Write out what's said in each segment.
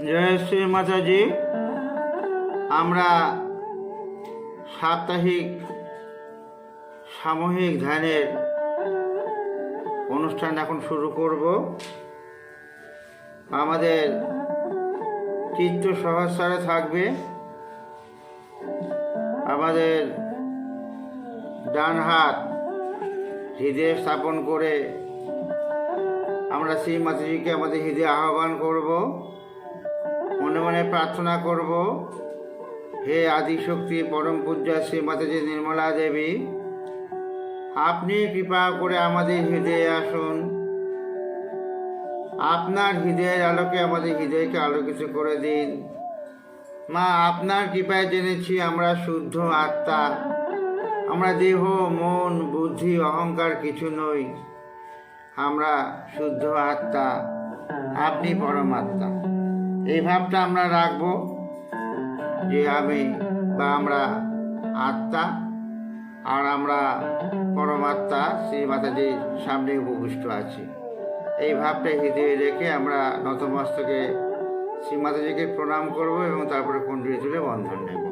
জয় শ্রী মাতাজি। আমরা সাপ্তাহিক সামূহিক ধ্যানের অনুষ্ঠান এখন শুরু করব। আমাদের চিত্ত সহস্রে থাকবে। আমাদের ডান হাত হৃদয়ে স্থাপন করে আমরা শ্রী মাতাজিকে আমাদের হৃদয়ে আহ্বান করব। মনে মনে প্রার্থনা করব, হে আদিশক্তি পরম পূজ্য শ্রী মাতাজি নির্মলা দেবী, আপনি কৃপা করে আমাদের হৃদয়ে আসুন। আপনার হৃদয়ের আলোকে আমাদের হৃদয়কে আলোকিত করে দিন। মা, আপনার কৃপায় জেনেছি আমরা শুদ্ধ আত্মা। আমরা দেহ, মন, বুদ্ধি, অহংকার কিছু নই। আমরা শুদ্ধ আত্মা, আপনি পরমাত্মা। এই ভাবটা আমরা রাখবো যে আমি বা আমরা আত্মা আর আমরা পরমাত্মা শ্রী মাতাজির সামনে উপবিষ্ট আছি। এই ভাবটা হৃদয়ে রেখে আমরা নতমস্তকে শ্রী মাতাজিকে প্রণাম করব এবং তারপরে কুণ্ডলী তুলে বন্ধন নেব।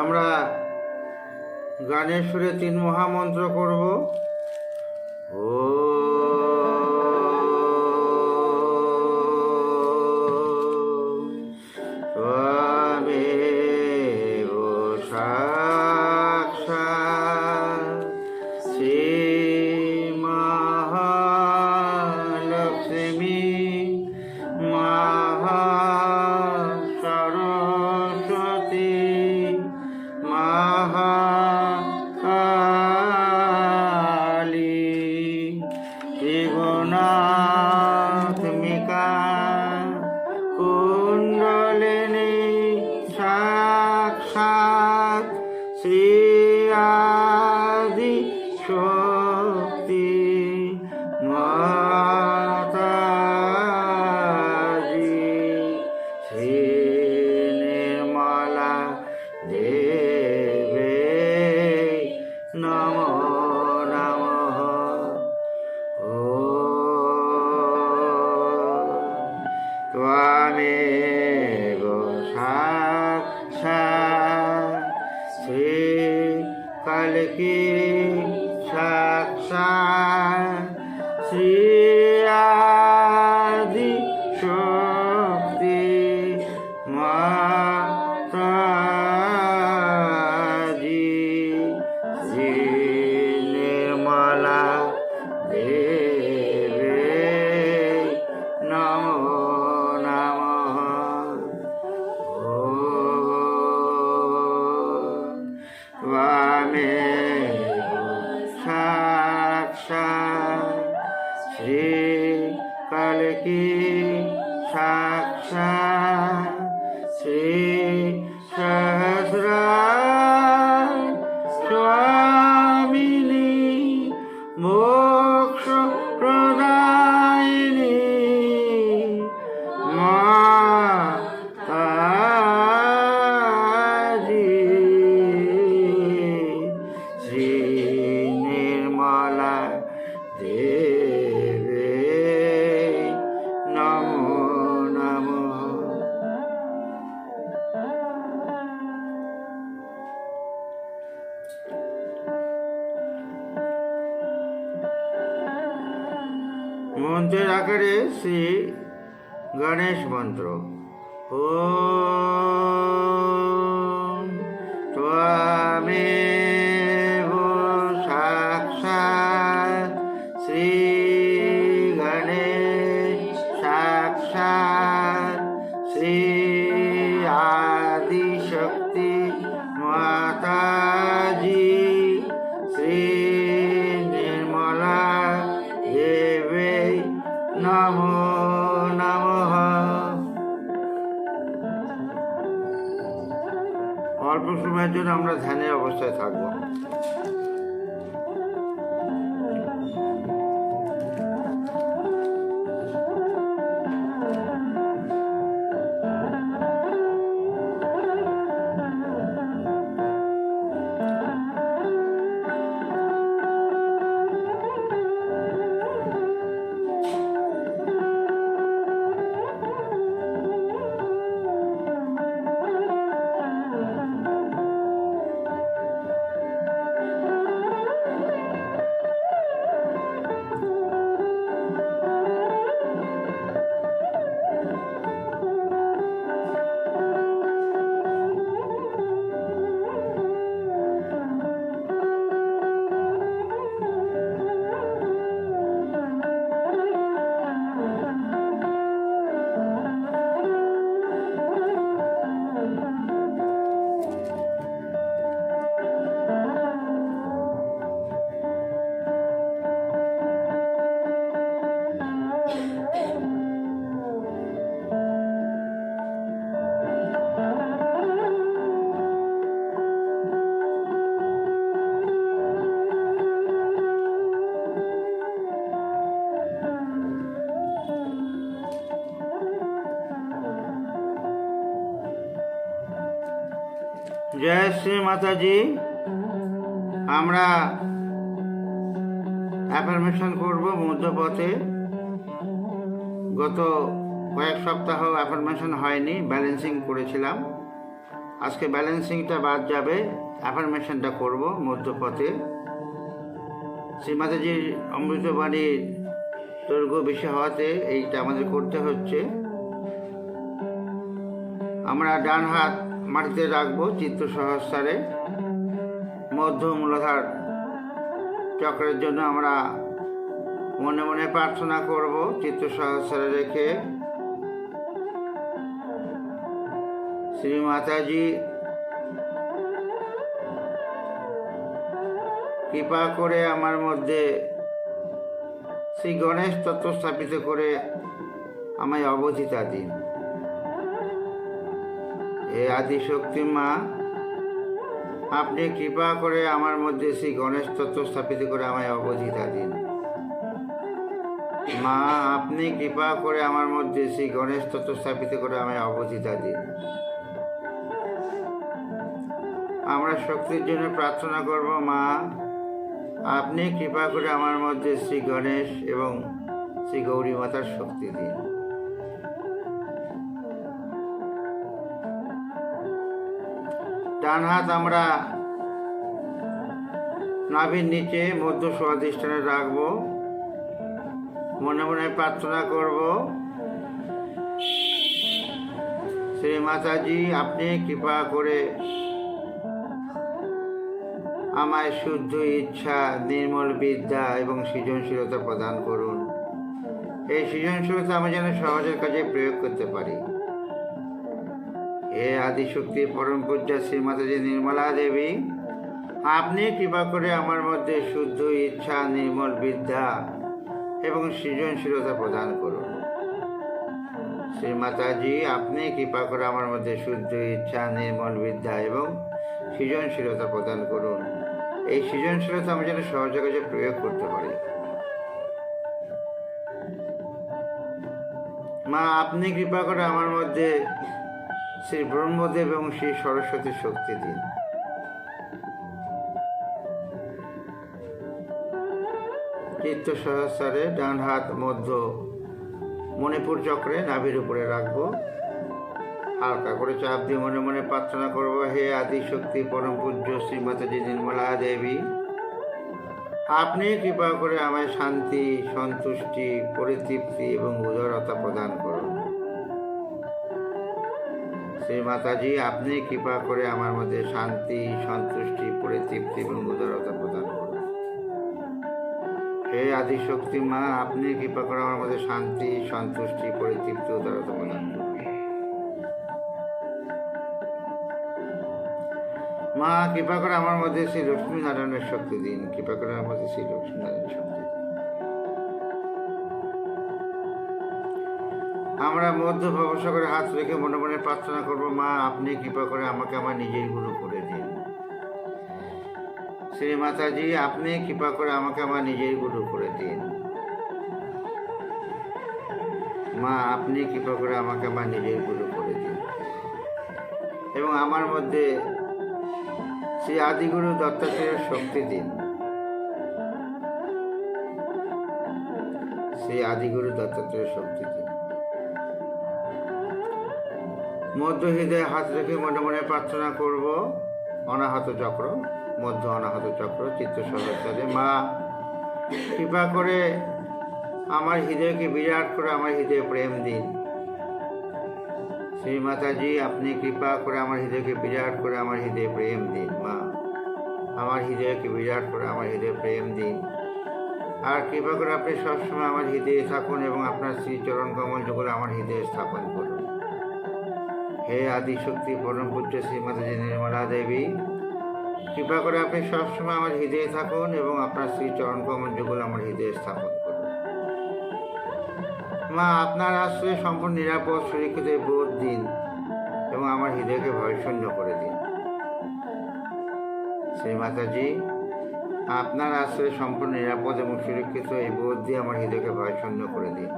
আমরা গানের সুরে 3 মহামন্ত্র করব। ও ত্বমেব সাক্ষাৎ শ্রী মহালক্ষ্মী সরস্বতী মহাকালী ত্রিগুণাত্মিকা কুণ্ডলিনী সাক্ষাৎ শ্রী আদি শক্তি শ্রী আদি শক্তি মাতাজি শ্রী নির্মলা দেবে নমো নমঃ। বামে সাক্ষাৎ শ্রী কালকি সাক্ষাৎ শ্রী সহস্রা স্বামিনী মোক্ষ প্রদায়িনী মাতাজি শ্রী নির্মলা দেবে নমো নমঃ। মন্ত্রের আকারে শ্রী গণেশ মন্ত্র। ওম ত্বমেব সাক্ষাৎ শ্রী গণেশ সাক্ষাৎ শ্রী আদিশক্তি মাতাজি শ্রী নির্মলা দেবে নমো নমঃ। অল্প সময়ের জন্য আমরা ধ্যানের অবস্থায় থাকবো। জয় শ্রী মাতাজি। আমরা অ্যাফার্মেশন করব মধ্যপথে। গত কয়েক সপ্তাহ অ্যাফার্মেশন হয়নি, ব্যালেন্সিং করেছিলাম। আজকে ব্যালেন্সিংটা বাদ যাবে, অ্যাফার্মেশনটা করব মধ্যপথে। শ্রী মাতাজির অমৃতবাণীর দৈর্ঘ্য বেশি হওয়াতে এইটা আমাদের করতে হচ্ছে। আমরা ডান হাত মাটিতে রাখবো চিত্ত সহস্রারে। মধ্য মূলাধার চক্রের জন্য আমরা মনে মনে প্রার্থনা করব চিত্ত সহস্রারে রেখে। শ্রী মাতাজি কৃপা করে আমার মধ্যে শ্রী গণেশ তত্ত্ব স্থাপিত করে আমায় অবধিতা দিন। হে আদিশক্তি মা, আপনি কৃপা করে আমার মধ্যে শ্রী গণেশ তত্ত্ব স্থাপিত করে আমায় অবধিতা দিন। মা, আপনি কৃপা করে আমার মধ্যে শ্রী গণেশ তত্ত্ব স্থাপিত করে আমায় অবধিতা দিন। আমরা শক্তির জন্য প্রার্থনা করব। মা, আপনি কৃপা করে আমার মধ্যে শ্রী গণেশ এবং শ্রী গৌরী মাতার শক্তি দিন। ডান হাত আমরা নাভির নিচে মধ্য স্বাধিষ্ঠানে রাখবো। মনে মনে প্রার্থনা করব, শ্রী মাতাজি আপনি কৃপা করে আমায় শুদ্ধ ইচ্ছা, নির্মল বিদ্যা এবং সৃজনশীলতা প্রদান করুন। এই সৃজনশীলতা আমি যেন সমাজের কাজে প্রয়োগ করতে পারি। হে আদিশক্তি পরম পূজ্য শ্রী মাতাজি নির্মলা দেবী, আপনি কৃপা করে আমার মধ্যে শুদ্ধ ইচ্ছা, নির্মল বিদ্যা এবং সৃজনশীলতা প্রদান করুন। শ্রী মাতাজি আপনি কৃপা করে আমার মধ্যে শুদ্ধ ইচ্ছা, নির্মল বিদ্যা এবং সৃজনশীলতা প্রদান করুন। এই সৃজনশীলতা আমি যেন সহজে কাজে প্রয়োগ করতে পারি। মা আপনি কৃপা করে আমার মধ্যে শ্রী ব্রহ্মদেব এবং শ্রী সরস্বতীর শক্তি দিন। চিত্ত সহস্রারে ডান হাত মধ্য মণিপুর চক্রে নাভির উপরে রাখবো। হালকা করে চাপ দিয়ে মনে মনে প্রার্থনা করবো, হে আদিশক্তি পরম পূজ্য শ্রী মাতাজি নির্মলা দেবী, আপনি কৃপা করে আমায় শান্তি, সন্তুষ্টি, পরিতৃপ্তি এবং উদারতা প্রদান করুন। শ্রী মাতাজি আপনি কৃপা করে আমার মধ্যে শান্তি, সন্তুষ্টি, পরিতৃপ্তি এবং উদারতা প্রদান করুন। হে আদিশক্তি মা আপনি কৃপা করে আমার মধ্যে শান্তি, সন্তুষ্টি, পরিতৃপ্তি, উদারতা প্রদান করুন। মা কৃপা করে আমার মধ্যে শ্রী লক্ষ্মী নারায়ণের শক্তি দিন। কৃপা করে আমার মধ্যে শ্রী লক্ষ্মী নারায়ণের শক্তি দিন। আমরা মধ্য ভবসাগরে হাত রেখে মনে মনে প্রার্থনা করবো, মা আপনি কৃপা করে আমাকে আমার নিজের গুরু করে দিন। শ্রী মাতাজি আপনি কৃপা করে আমাকে আমার নিজের গুরু করে দিন। মা আপনি কৃপা করে আমাকে আমার নিজের গুরু করে দিন এবং আমার মধ্যে শ্রী আদিগুরু দত্তাত্রেয়ের শক্তি দিন। শ্রী আদিগুরু দত্তাত্রেয়ের শক্তি দিন। মধ্য হৃদয়ে হাত রেখে মনে মনে প্রার্থনা করব, অনাহত চক্র, মধ্য অনাহত চক্র, চিত্ত সহস্রারে মা কৃপা করে আমার হৃদয়কে বিরাট করে আমার হৃদয়ে প্রেম দিন। শ্রী মাতাজি আপনি কৃপা করে আমার হৃদয়কে বিরাট করে আমার হৃদয়ে প্রেম দিন। মা আমার হৃদয়কে বিরাট করে আমার হৃদয়ে প্রেম দিন। আর কৃপা করে আপনি সবসময় আমার হৃদয়ে থাকুন এবং আপনার শ্রীচরণ কমল যুগল আমার হৃদয়ে স্থাপন করুন। হে আদিশক্তি পরম পূজ্য শ্রী মাতাজি নির্মলা দেবী, কৃপা করে আপনি সবসময় আমার হৃদয়ে থাকুন এবং আপনার শ্রীচরণ কমল যুগল আমার হৃদয়ে স্থাপন করুন। মা আপনার আশ্রয়ে সম্পূর্ণ নিরাপদ সুরক্ষিত বোধ দিন এবং আমার হৃদয়কে ভয়শূন্য করে দিন। শ্রী মাতাজি আপনার আশ্রয়ে সম্পূর্ণ নিরাপদ এবং সুরক্ষিত এই বোধ দিয়ে আমার হৃদয়কে ভয়শূন্য করে দিন।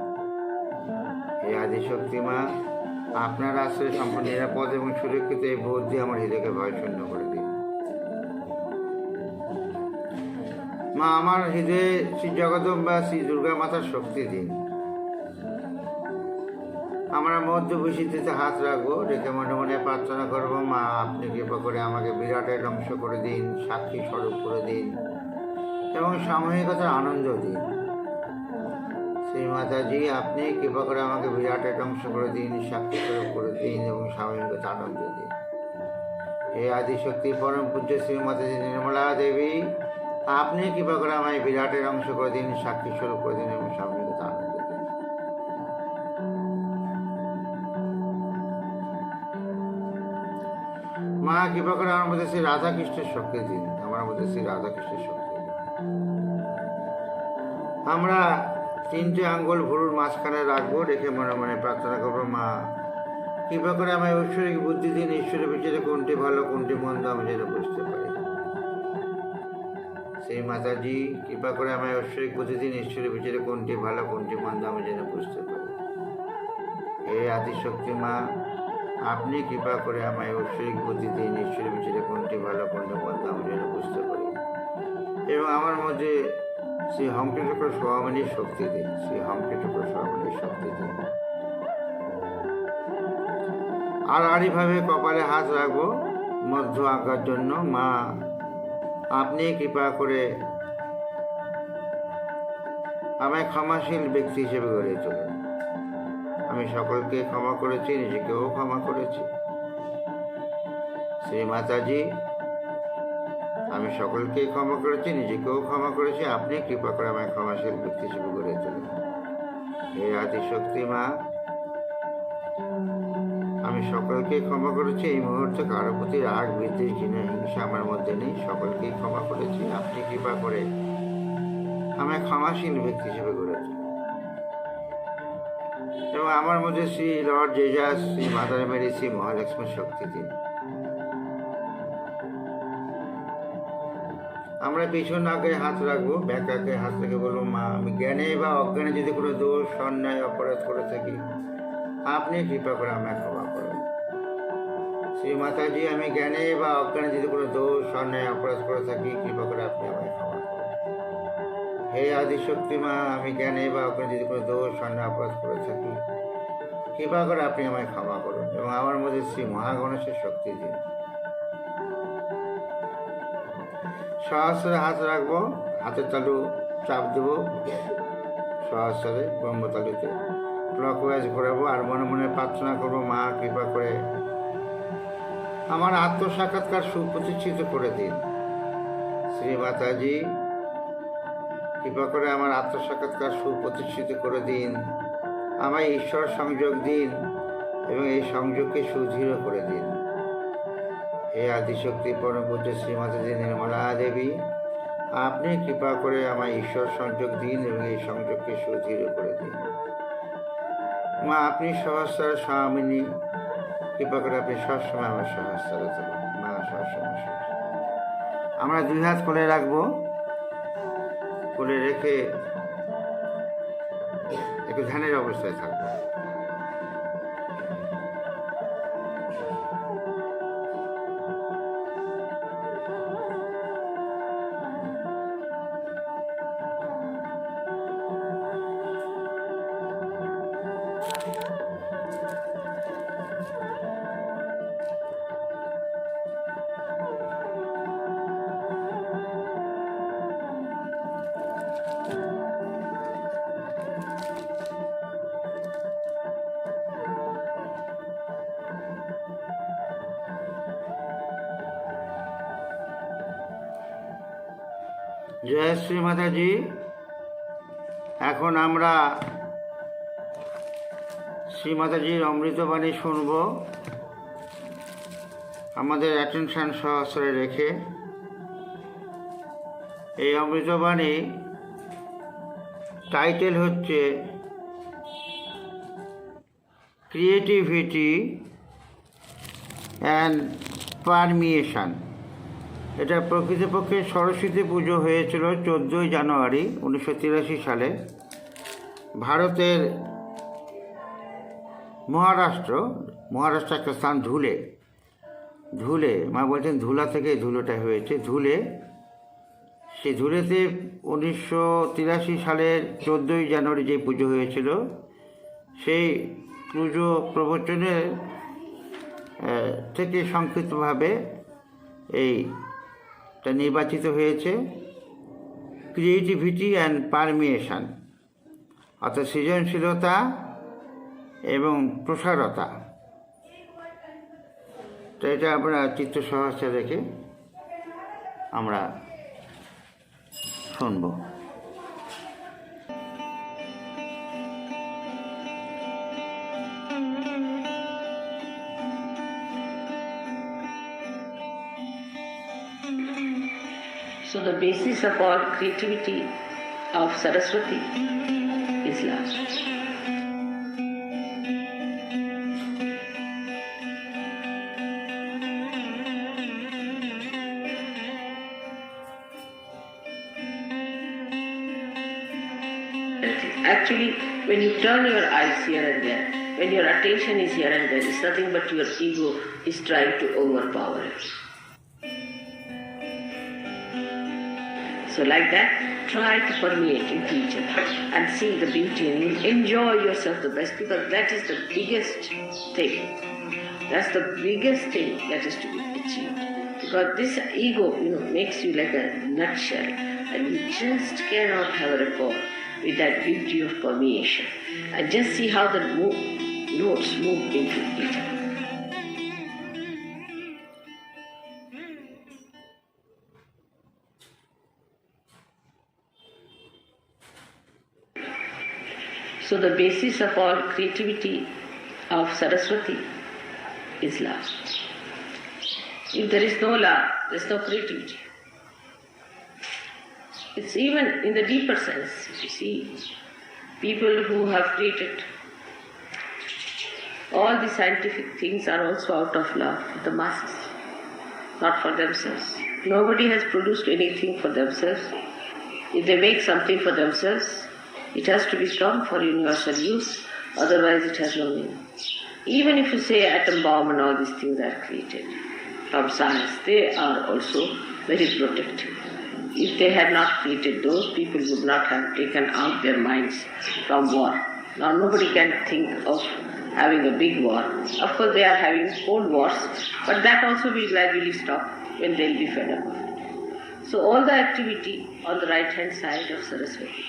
হে আদিশক্তি মা আপনার আশ্রয়ে সম্পূর্ণ নিরাপদ এবং সুরক্ষিত এই বোধ দিয়ে আমার হৃদয়কে ভয়শূন্য করে দিন। মা আমার হৃদয়ে শ্রী জগদম্বা শ্রী দুর্গা মাতার শক্তি দিন। আমরা মধ্যভূষিতে হাত রাখবো, রেখে মনে মনে প্রার্থনা করবো, মা আপনি কৃপা করে আমাকে বিরাটের অংশ করে দিন, সাক্ষী স্বরূপ করে দিন এবং সামূহিকতার আনন্দ দিন। শ্রী মাতাজি আপনি কৃপা করে আমাকে বিরাটের অংশ করে দিন, সাক্ষী স্বরূপ করে দিন এবং সামূহিকতার আনন্দ দিন। হে আদিশক্তি পরম পূজ্য শ্রী মাতাজি নির্মলা দেবী, আপনি কৃপা করে আমায় বিরাটের অংশ করে দিন, সাক্ষী স্বরূপ করে দিন এবং সামূহিকতা আনন্দ দিন। মা কৃপা করে আমার মধ্যে শ্রী রাধাকৃষ্ণের শক্তি দিন। আমার মধ্যে শ্রী রাধাকৃষ্ণের শক্তি দিন। আমরা তিনটে আঙ্গুল ভুরুর মাঝখানে রাখবো, রেখে মনে মনে প্রার্থনা করবো, মা কৃপা করে আমায় ঐশ্বরিক বুদ্ধি দিন। ঈশ্বরের বিচারে কোনটি ভালো কোনটি মন্দ আমি যেন বুঝতে পারি। সেই মাতাজি কৃপা করে আমায় ঐশ্বরিক বুদ্ধি দিন। ঈশ্বরের বিচারে কোনটি ভালো কোনটি মন্দ আমি যেন বুঝতে পারি। হে আদিশক্তি মা আপনি কৃপা করে আমায় ঐশ্বরিক বুদ্ধি দিন। ঈশ্বরের বিচারে কোনটি ভালো কোনটি মন্দ আমি যেন বুঝতে পারি এবং আমার মধ্যে শ্রী হংকৃচক্র স্বামীর শক্তি দিন। শ্রী হংকৃচক্র স্বামীর শক্তি দিন। আড়াআড়িভাবে কপালে হাত রাখবো মধ্য আঁকার জন্য। মা আপনি কৃপা করে আমায় ক্ষমাশীল ব্যক্তি হিসেবে গড়ে তোলেন। আমি সকলকে ক্ষমা করেছি, নিজেকেও ক্ষমা করেছি। শ্রী মাতাজি, আমি সকলকে ক্ষমা করেছি, নিজেকেও ক্ষমা করেছি। আপনি কৃপা করে আমায় ক্ষমাশীল ব্যক্তি হিসেবে গড়ে তোলেন। হে আদিশক্তি মা, আমি সকলকে ক্ষমা করেছি। এই মুহূর্তে কারো প্রতি রাগ, বিদ্বেষ, ঘৃণা, হিংসা আমার মধ্যে নেই। সকলকেই ক্ষমা করেছি। আপনি কৃপা করে আমায় ক্ষমাশীল ব্যক্তি হিসেবে গড়ে তোলেন এবং আমার মধ্যে Shri Lord Jesus, Shri Mother Mary, Shri মহালক্ষ্মীর শক্তি দিন। আমরা পিছন আগে হাত রাখবো, ব্যাক আগে হাত রেখে বলবো, মা আমি জ্ঞানে বা অজ্ঞানে যদি কোনো দোষ, অন্যায়, অপরাধ করে থাকি, আপনি কৃপা করে আমায় ক্ষমা করুন। শ্রী মাতাজি, আমি জ্ঞানে বা অজ্ঞানে যদি কোনো দোষ, অন্যায়, অপরাধ করে থাকি, কৃপা করে আপনি আমায় ক্ষমা করুন। হে আদিশক্তি মা, আমি জ্ঞানে বা অজ্ঞানে যদি কোনো দোষ, অন্যায়, অপরাধ করে থাকি, কৃপা করে আপনি আমায় ক্ষমা করুন এবং আমার মধ্যে শ্রী মহাগণেশের শক্তি দিন। সহস্রে হাত রাখবো, হাতের তালু চাপ দেবো সহস্রে ব্রহ্মতালুতে, ক্লকওয়াইজ ঘোরাবো আর মনে মনে প্রার্থনা করবো, মা কৃপা করে আমার আত্মসাক্ষাৎকার সুপ্রতিষ্ঠিত করে দিন। শ্রী মাতাজি, কৃপা করে আমার আত্মসাক্ষাৎকার সুপ্রতিষ্ঠিত করে দিন। আমায় ঈশ্বর সংযোগ দিন এবং এই সংযোগকে সুদৃঢ় করে দিন। হে আদিশক্তি পরম পূজ্য শ্রী মাতাজি নির্মলা দেবী, আপনি কৃপা করে আমায় ঈশ্বর সংযোগ দিন এবং এই সংযোগকে সুদৃঢ় করে দিন। মা আপনি সহস্রার স্বামিনী, কৃপা করে আপনি সবসময় আমার সহস্রারে থাকুন। মা সবসময় আমরা দুই হাত কোলে রাখবো, কোলে রেখে একটু ধ্যানের অবস্থায় থাকবো। জয় শ্রী মাতাজি। এখন আমরা শ্রী মাতাজির অমৃতবাণী শুনব। আমাদের অ্যাটেনশন সহস্রে রেখে এই অমৃতবাণী টাইটেল হচ্ছে ক্রিয়েটিভিটি অ্যান্ড পারমিয়েশন। এটা প্রকৃতপক্ষে সরস্বতী পুজো হয়েছিল 14 জানুয়ারি 1983 সালে ভারতের মহারাষ্ট্র একটা স্থান ধুলে মা বলছেন ধুলা থেকে ধুলোটা হয়েছে, সেই ধুলেতে 1983 সালের 14 জানুয়ারি যে পুজো হয়েছিল, সেই পুজো প্রবচনের থেকে সংক্ষিপ্তভাবে এইটা নির্বাচিত হয়েছে ক্রিয়েটিভিটি অ্যান্ড পারমিয়েশন, অর্থাৎ সৃজনশীলতা এবং প্রসারতা। তো এটা আমরা চিত্ত সহস্রে রেখে আমরা শুনব। So the basis of all creativity of Saraswati is love. Actually, when you turn your eyes here and there, when your attention is here and there, it's nothing but your ego is trying to overpower it. So like that, try to permeate into each other and see the beauty and enjoy yourself the best, because that is the biggest thing. That's the biggest thing that is to be achieved. Because this ego, makes you like a nutshell and you just cannot have a rapport. with that beauty of permeation. And just see how the notes move into each other. So the basis of all creativity of Saraswati is love. If there is no love, there is no creativity. It's even in the deeper sense. You see, people who have created all the scientific things are also out of love for the masses, not for themselves. Nobody has produced anything for themselves. If they make something for themselves, it has to be strong for universal use, otherwise it has no meaning. Even if you say atom bomb and all these things are created from science, they are also very protective. If they had not created those, people would not have taken out their minds from war. Now nobody can think of having a big war. Of course they are having cold wars, but that also will gradually stop when they will be fed up. So all the activity on the right hand side of Saraswati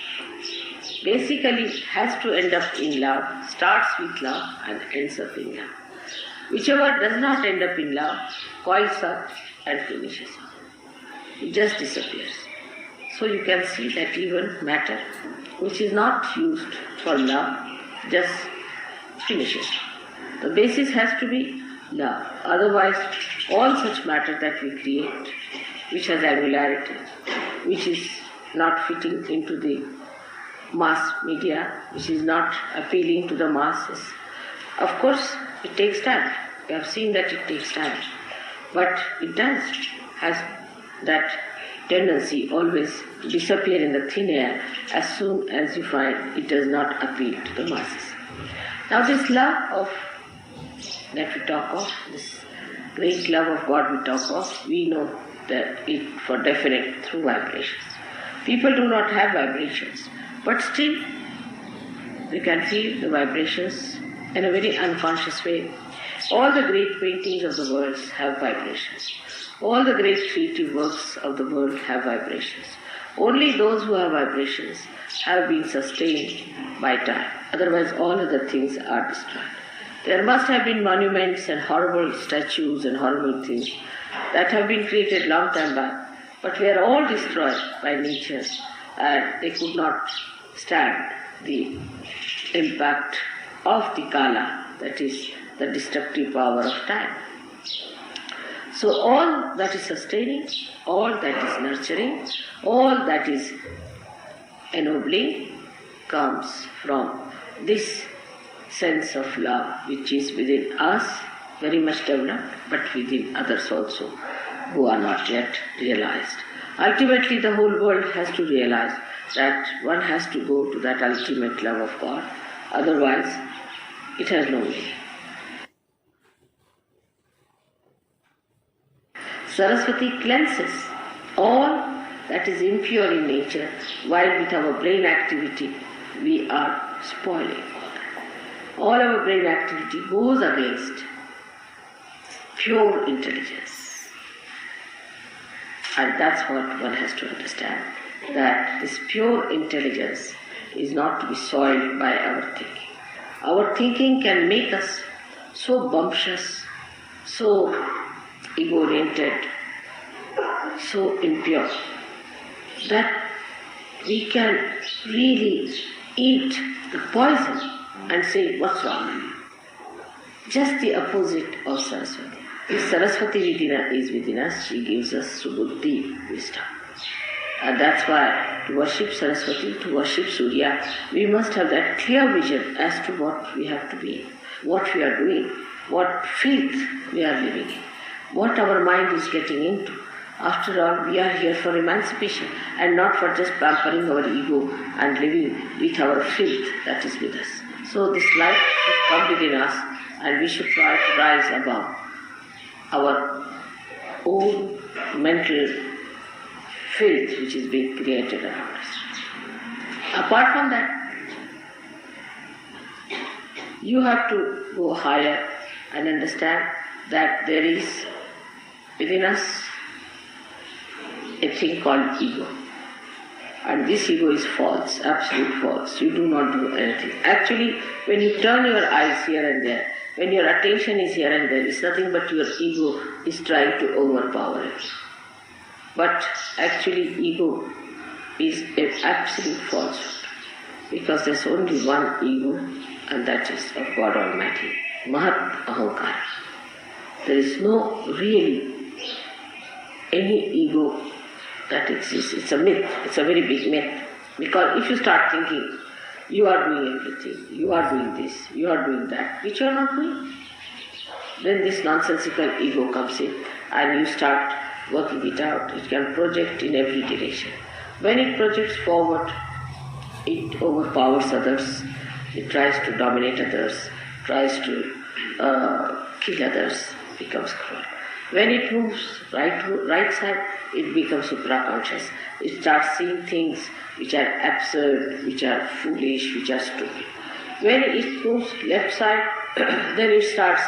basically has to end up in love, starts with love and ends up in love. Whichever does not end up in love coils up and finishes up. It just disappears. So you can see that even matter which is not used for love just finishes. The basis has to be love. Otherwise all such matter that we create, which has angularity, which is not fitting into the mass media, which is not appealing to the masses. Of course, it takes time. We have seen that it takes time. But it has that tendency always to disappear in the thin air as soon as you find it does not appeal to the masses. Now this love that we talk of, this great love of God we talk of, we know that it for definite through vibrations. People do not have vibrations, but still they can feel the vibrations in a very unconscious way. All the great paintings of the world have vibrations. All the great creative works of the world have vibrations. Only those who have vibrations have been sustained by time. Otherwise all other things are destroyed. There must have been monuments and horrible statues and horrible things that have been created long time back, but were all destroyed by nature and they could not stand the impact of the Kala, that is the destructive power of time. So all that is sustaining, all that is nurturing, all that is ennobling comes from this sense of love which is within us, very much developed, but within others also who are not yet realized. Ultimately the whole world has to realize that one has to go to that ultimate love of God, otherwise it has no meaning. Saraswati cleanses all that is impure in nature, while with our brain activity we are spoiling all that. All our brain activity goes against pure intelligence. And that's what one has to understand, that this pure intelligence is not to be soiled by our thinking. Our thinking can make us so bumptious, so ego-oriented, so impure, that we can really eat the poison and say, what's wrong? Just the opposite of Saraswati. If Saraswati is within us, she gives us Subuddhi, wisdom. And that's why to worship Saraswati, to worship Surya, we must have that clear vision as to what we have to be, what we are doing, what faith we are living in, what our mind is getting into. After all, we are here for emancipation and not for just pampering our ego and living with our filth that is with us. So this light should come within us and we should try to rise above our own mental filth which is being created around us. Apart from that, you have to go higher and understand that there is within us a thing called ego. And this ego is false, absolute false. You do not do anything. Actually, when you turn your eyes here and there, when your attention is here and there, it's nothing but your ego is trying to overpower it. But actually, ego is an absolute falsehood. Because there's only one ego, and that is of God Almighty. Mahat Ahankara. There is no really any ego that exists. It's a myth. It's a very big myth. Because if you start thinking, you are doing everything, you are doing this, you are doing that, which you are not doing, then this nonsensical ego comes in and you start working it out. It can project in every direction. When it projects forward, it overpowers others, it tries to dominate others, tries to kill others, becomes cruel. When it moves right side, it becomes supraconscious. It starts seeing things which are absurd, which are foolish, which are stupid. When it moves left side, then it starts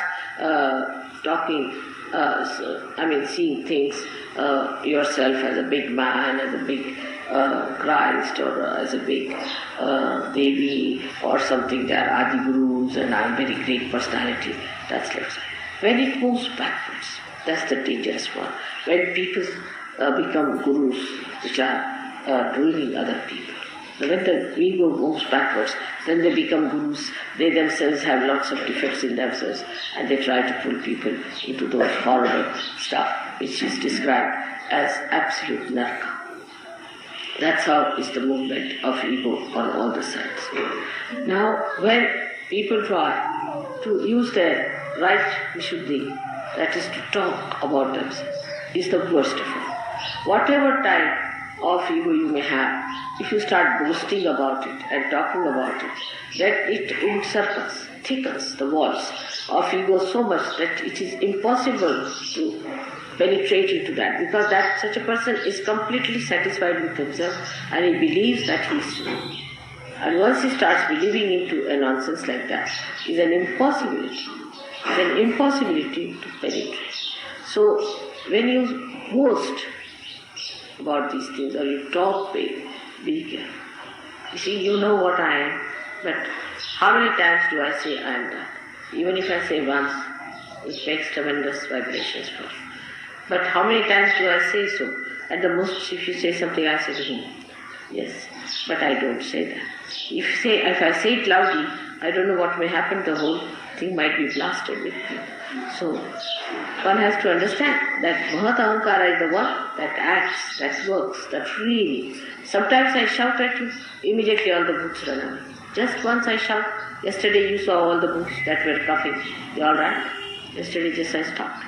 seeing things, yourself as a big man, as a big Christ, or as a big Devi, or something. There are Adi Gurus and I'm very great personality. That's left side. When it moves backwards, that's the dangerous one. When people become gurus, which are ruining other people. So when the ego moves backwards, then they become gurus. They themselves have lots of defects in themselves, and they try to pull people into those horrible stuff, which is described as absolute narka. That's how is the movement of ego on all the sides. Now, when people try to use their right vishuddhi, that is to talk about themselves, is the worst of all. Whatever type of ego you may have, if you start boasting about it and talking about it, then it encircles, thickens the walls of ego so much that it is impossible to penetrate into that, because that such a person is completely satisfied with himself and he believes that he is true. And once he starts believing into a nonsense like that, is an impossibility. It's an impossibility to penetrate. So when you boast about these things or you talk big, be careful. You see, you know what I am, but how many times do I say I am that? Even if I say once, it makes tremendous vibrations for you. But how many times do I say so? At the most, if you say something, I say, yes, but I don't say that. If I say it loudly, I don't know what may happen. The whole thing might be blasted with me. So one has to understand that Mahat Ahankara is the one that acts, that works, that really. Sometimes I shout at you, immediately all the boots run away. Just once I shout. Yesterday you saw all the boots that were coughing. They all ran. Yesterday just I stopped.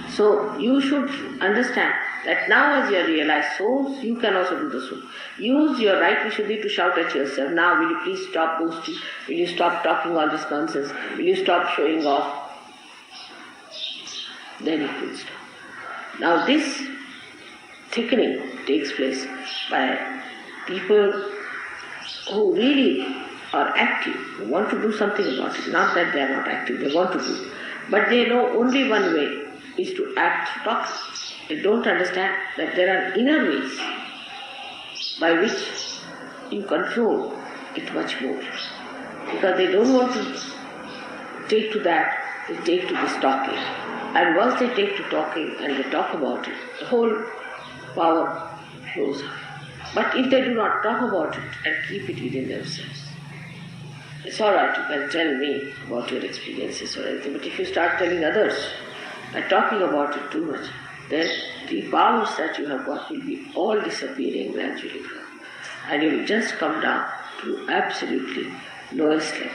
So you should understand that now as you are realized souls, you can also do the soul. Use your right vishuddhi to shout at yourself. Now will you please stop boasting? Will you stop talking all this nonsense? Will you stop showing off? Then it will stop. Now this thickening takes place by people who really are active, who want to do something about it. Not that they are not active, they want to do. But they know only one way is to act talk. They don't understand that there are inner ways by which you control it much more. Because they don't want to take to that, they take to this talking. And once they take to talking and they talk about it, the whole power flows out. But if they do not talk about it and keep it within themselves, it's all right, you can tell me about your experiences or anything, but if you start telling others and talking about it too much, then the powers that you have got will be all disappearing gradually. And you will just come down to absolutely lowest level.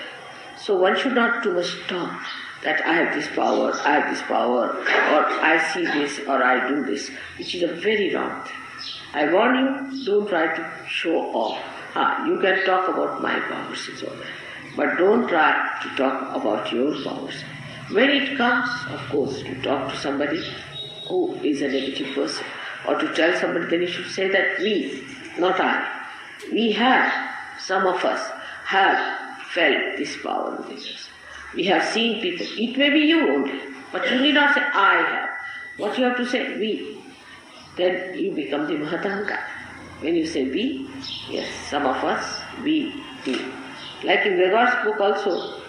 So one should not too much talk that I have this power, or I see this, or I do this, which is a very wrong thing. I warn you, don't try to show off. You can talk about my powers, it's all right. But don't try to talk about your powers. When it comes, of course, to talk to somebody who is a negative person, or to tell somebody, then you should say that we, not I, we have, some of us have felt this power within us. We have seen people, it may be you only, but you need not say I have. What you have to say, we. Then you become the Mahat Ahankara. When you say we, yes, some of us, we. Like in Vegar's book also,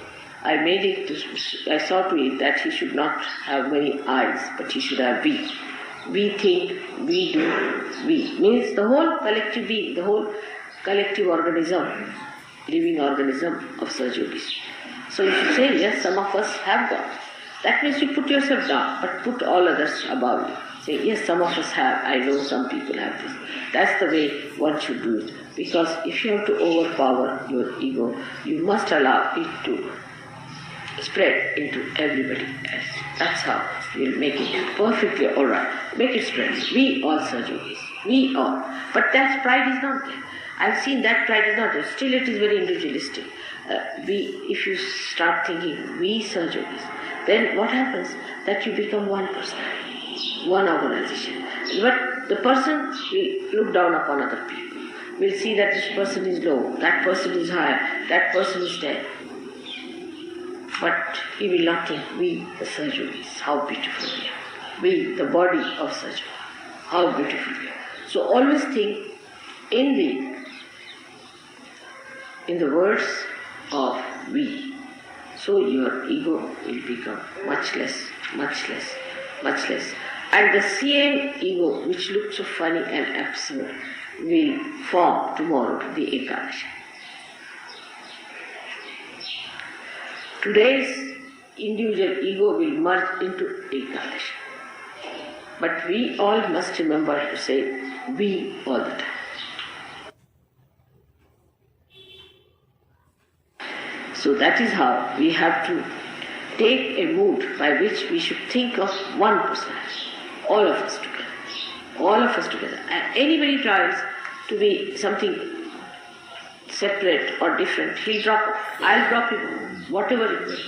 I saw to it that he should not have many eyes, but he should have we. We think, we do, we. Means the whole collective being, the whole collective organism, living organism of Sahaja Yogis. So you should say, yes, some of us have God. That means you put yourself down, but put all others above you. Say, yes, some of us have, I know some people have this. That's the way one should do it. Because if you have to overpower your ego, you must allow it to spread into everybody else. That's how you'll make it perfectly alright. Make it spread. We all Sahaja Yogis. We all. But that pride is not there. I've seen that pride is not there. Still it is very individualistic. If you start thinking, we Sahaja Yogis, then what happens? That you become one person, one organization. But the person will look down upon other people. Will see that this person is low, that person is high, that person is dead. But he will not think, we the Sahaja Yogis, how beautiful we are. We, the body of Sahaja, how beautiful we are. So always think in the words of we. So your ego will become much less, much less, much less. And the same ego which looked so funny and absurd will form tomorrow, the Ekadashi. Today's individual ego will merge into Ekadashi. But we all must remember to say we all the time. So that is how we have to take a mood by which we should think of one personality, all of us together. All of us together. And anybody tries to be something separate or different, he'll drop it. I'll drop it. Whatever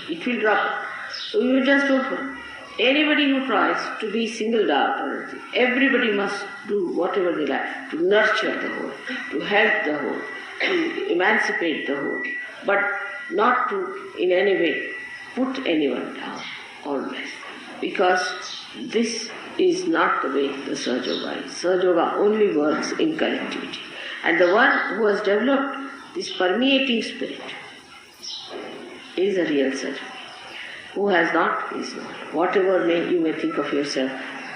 it will drop it. So you just don't worry. Anybody who tries to be singled out or anything, everybody must do whatever they like to nurture the whole, to help the whole, to emancipate the whole, but not to in any way put anyone down always. Because this is not the way the Sahaja Yoga is. Sahaja Yoga only works in collectivity. And the one who has developed this permeating spirit is a real Sahaja Yogi. Who has not is not. Whatever you may think of yourself,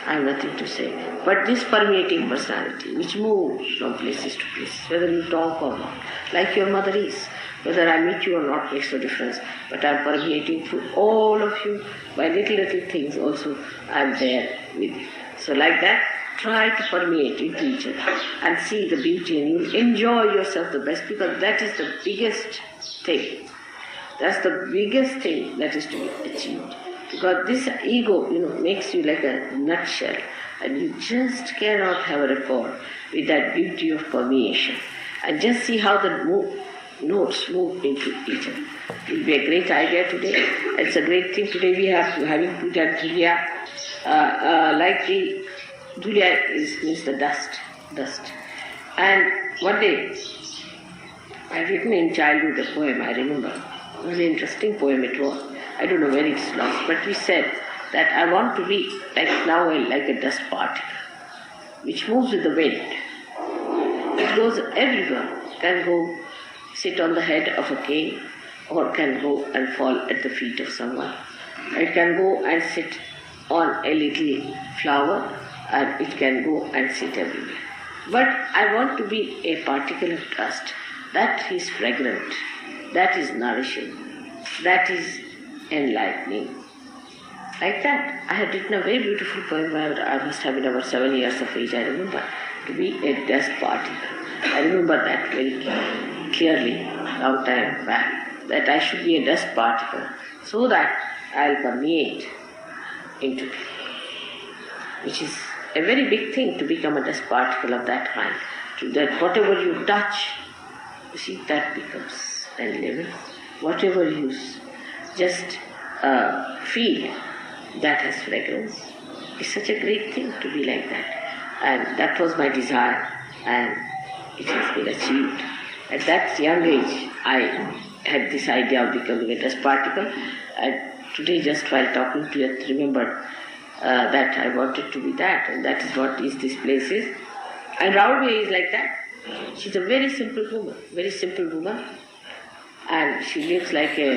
I have nothing to say. But this permeating personality which moves from places to places, whether you talk or not, like your mother is. Whether I meet you or not makes no difference, but I am permeating through all of you. By little things also I am there with you. So like that, try to permeate into each other and see the beauty, and you will enjoy yourself the best, because that is the biggest thing. That's the biggest thing that is to be achieved. Because this ego, makes you like a nutshell, and you just cannot have a rapport with that beauty of permeation. And just see how the notes move into each other. It will be a great idea today. It's a great thing today we have having put at Julia, like the Julia means the dust. And one day I had written in childhood a poem, I remember. A very interesting poem it was. I don't know where it's lost, but we said that I want to be like a dust particle, which moves with the wind. It goes everywhere. Can go sit on the head of a king, or can go and fall at the feet of someone. It can go and sit on a little flower, and it can go and sit everywhere. But I want to be a particle of dust that is fragrant, that is nourishing, that is enlightening. Like that. I had written a very beautiful poem when I must have been about 7 years of age, I remember, to be a dust particle. I remember that very clearly, long time back, that I should be a dust particle so that I'll permeate into people, which is a very big thing to become a dust particle of that kind. To that whatever you touch, you see, that becomes living. Whatever you just feel, that has fragrance. It's such a great thing to be like that. And that was my desire, and it has been achieved. At that young age, I had this idea of becoming a dust particle, and today just while talking to you, I remembered that I wanted to be that, and that is what is this place is. And Raoul is like that. She's a very simple woman, and she lives like a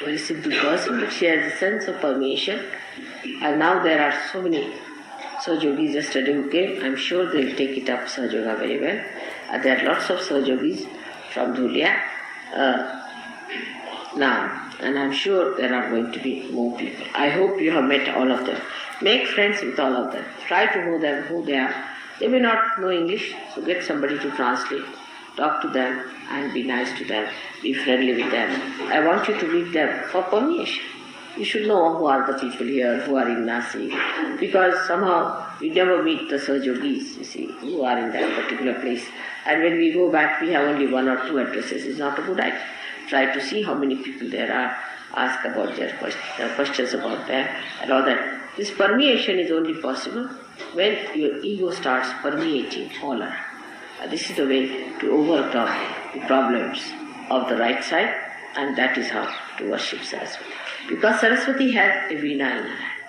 very simple person, but she has a sense of permeation. And now there are so many Sahajogis yesterday who came. I'm sure they'll take it up, Sahajoga, very well. There are lots of Sahajogis from Dhulia now, and I'm sure there are going to be more people. I hope you have met all of them. Make friends with all of them. Try to know them, who they are. They may not know English, so get somebody to translate. Talk to them and be nice to them. Be friendly with them. I want you to meet them for permission. You should know who are the people here, who are in Nasik, because somehow you never meet the Sahajogis, you see, who are in that particular place. And when we go back, we have only 1 or 2 addresses. It's not a good idea. Try to see how many people there are, ask about their questions about them and all that. This permeation is only possible when your ego starts permeating all around. This is the way to overcome the problems of the right side, and that is how to worship Saraswati. Because Saraswati has a veena in her hand,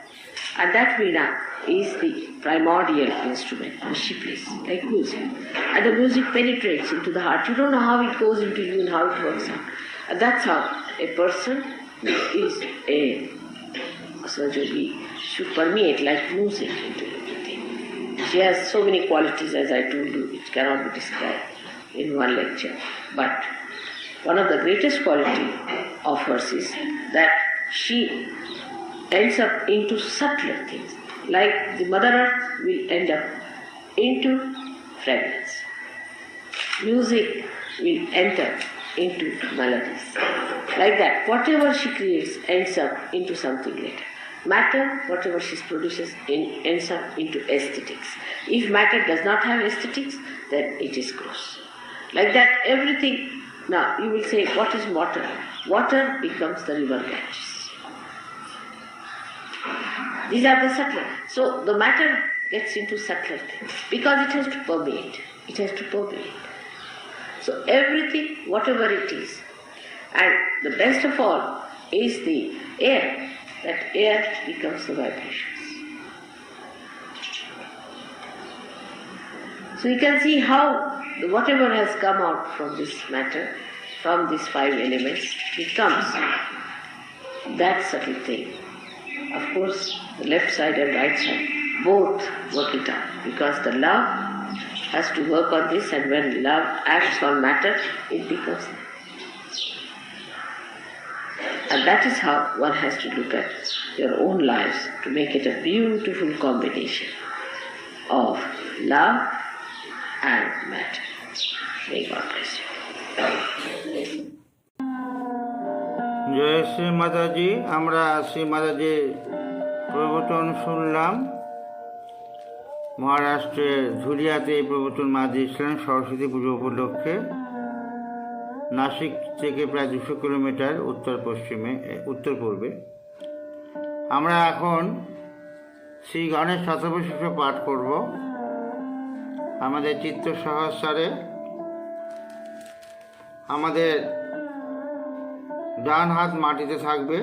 and that veena is the primordial instrument which she plays, like music. And the music penetrates into the heart. You don't know how it goes into you and how it works out. And that's how a person who is a Sahajogi should permeate like music into everything. She has so many qualities, as I told you, which cannot be described in one lecture. But one of the greatest qualities of hers is that she ends up into subtler things. Like the Mother Earth will end up into fragrance. Music will enter into melodies. Like that, whatever she creates ends up into something later. Matter, whatever she produces, ends up into aesthetics. If matter does not have aesthetics, then it is gross. Like that, everything. Now, you will say, what is water? Water becomes the river Ganges. These are the subtler. So, the matter gets into subtler things because it has to permeate. It has to permeate. So, everything, whatever it is, and the best of all is the air. That air becomes the vibrations. So you can see how whatever has come out from this matter, from these 5 elements, becomes that subtle thing. Of course, the left side and right side both work it out, because the love has to work on this, and when love acts on matter, it becomes. And that is how one has to look at your own lives to make it a beautiful combination of love and matter. May God bless you. জয় শ্রী মাতাজি। আমরা শ্রী মাতাজির প্রবচন শুনলাম। মহারাষ্ট্রের ধুলিয়াতে এই প্রবচন মা দিয়েছিলেন সরস্বতী পুজো উপলক্ষে। নাসিক থেকে প্রায় 200 কিলোমিটার উত্তর পূর্বে। আমরা এখন শ্রী গণেশ শতবৈশিষ্ট্য পাঠ করব। আমাদের চিত্ত সহস্রে আমাদের ডান হাত মাটিতে থাকবে।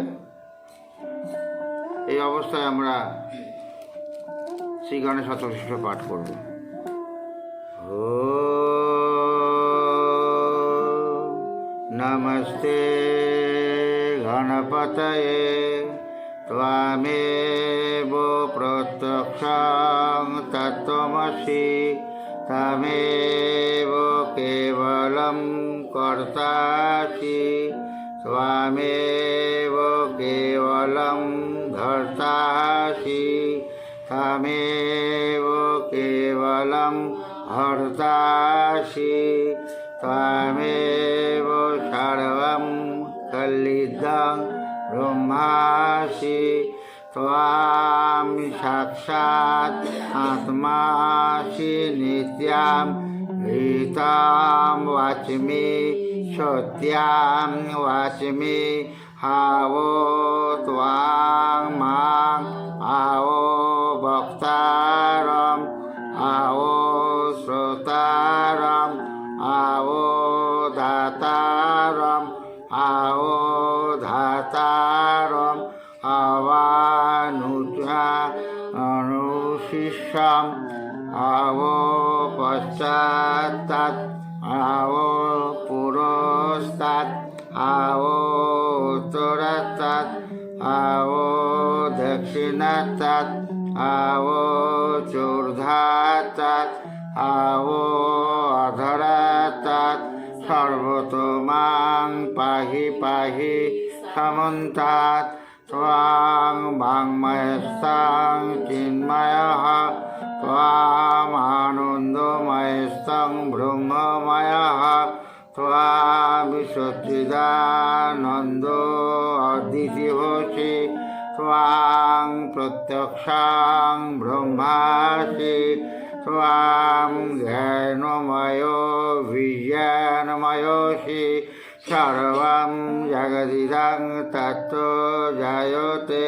এই অবস্থায় আমরা শ্রী গণেশ শতবৈশিষ্ট্য পাঠ করব। नमस्ते गणपतये त्वामेव प्रत्यक्षं तत्त्वमसि त्वमेव केवलं कर्तासि त्वमेव केवलं धर्तासि त्वमेव केवलं हर्तासि त्वमेव सर्वं कल्लिदं ब्रह्मासि त्वां साक्षात् आत्मासि नित्यं ऋतं वाच्मि सत्यं वाच्मि हावो त्वां मां आवो भक्तारम् आवो श्रोतारम् आवो धातारम् आवो धातारम् आवानुजा अनुशिष्यम् आवो पश्चात्तात् आवो पुरस्तात् आवो उत्तरात्तात् आवो दक्षिणात्तात् आवो चूर्धात्तात् आवो अधरात्तात् सर्वतोमां पाहि पाहि समन्तात् त्वां वाङ्मयस्तां चिन्मयः त्वामानन्दमयस्तं ब्रह्ममयः त्वां सच्चिदानन्दो अद्वितीयोऽसि त्वां प्रत्यक्षां ब्रह्मासि त्वां ज्ञानमयो विज्ञानमयोऽसि सर्वं जगदिदं तत्तो जायते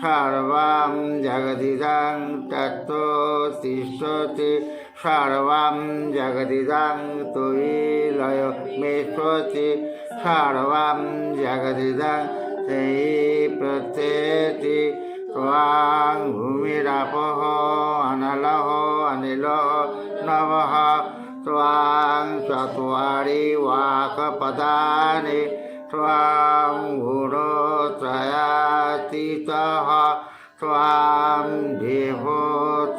सर्वं जगदिदं तत्तो तिष्ठति सर्वं जगदिदं त्वयि लयमेष्यति सर्वं जगदिदं तेयि प्रत्येति त्वां भूमिरापः अनलः अनिलः नभः त्वां चत्वारि वाक्पदानि त्वां गुणत्रयातीतः त्वां देवत्रयातीतः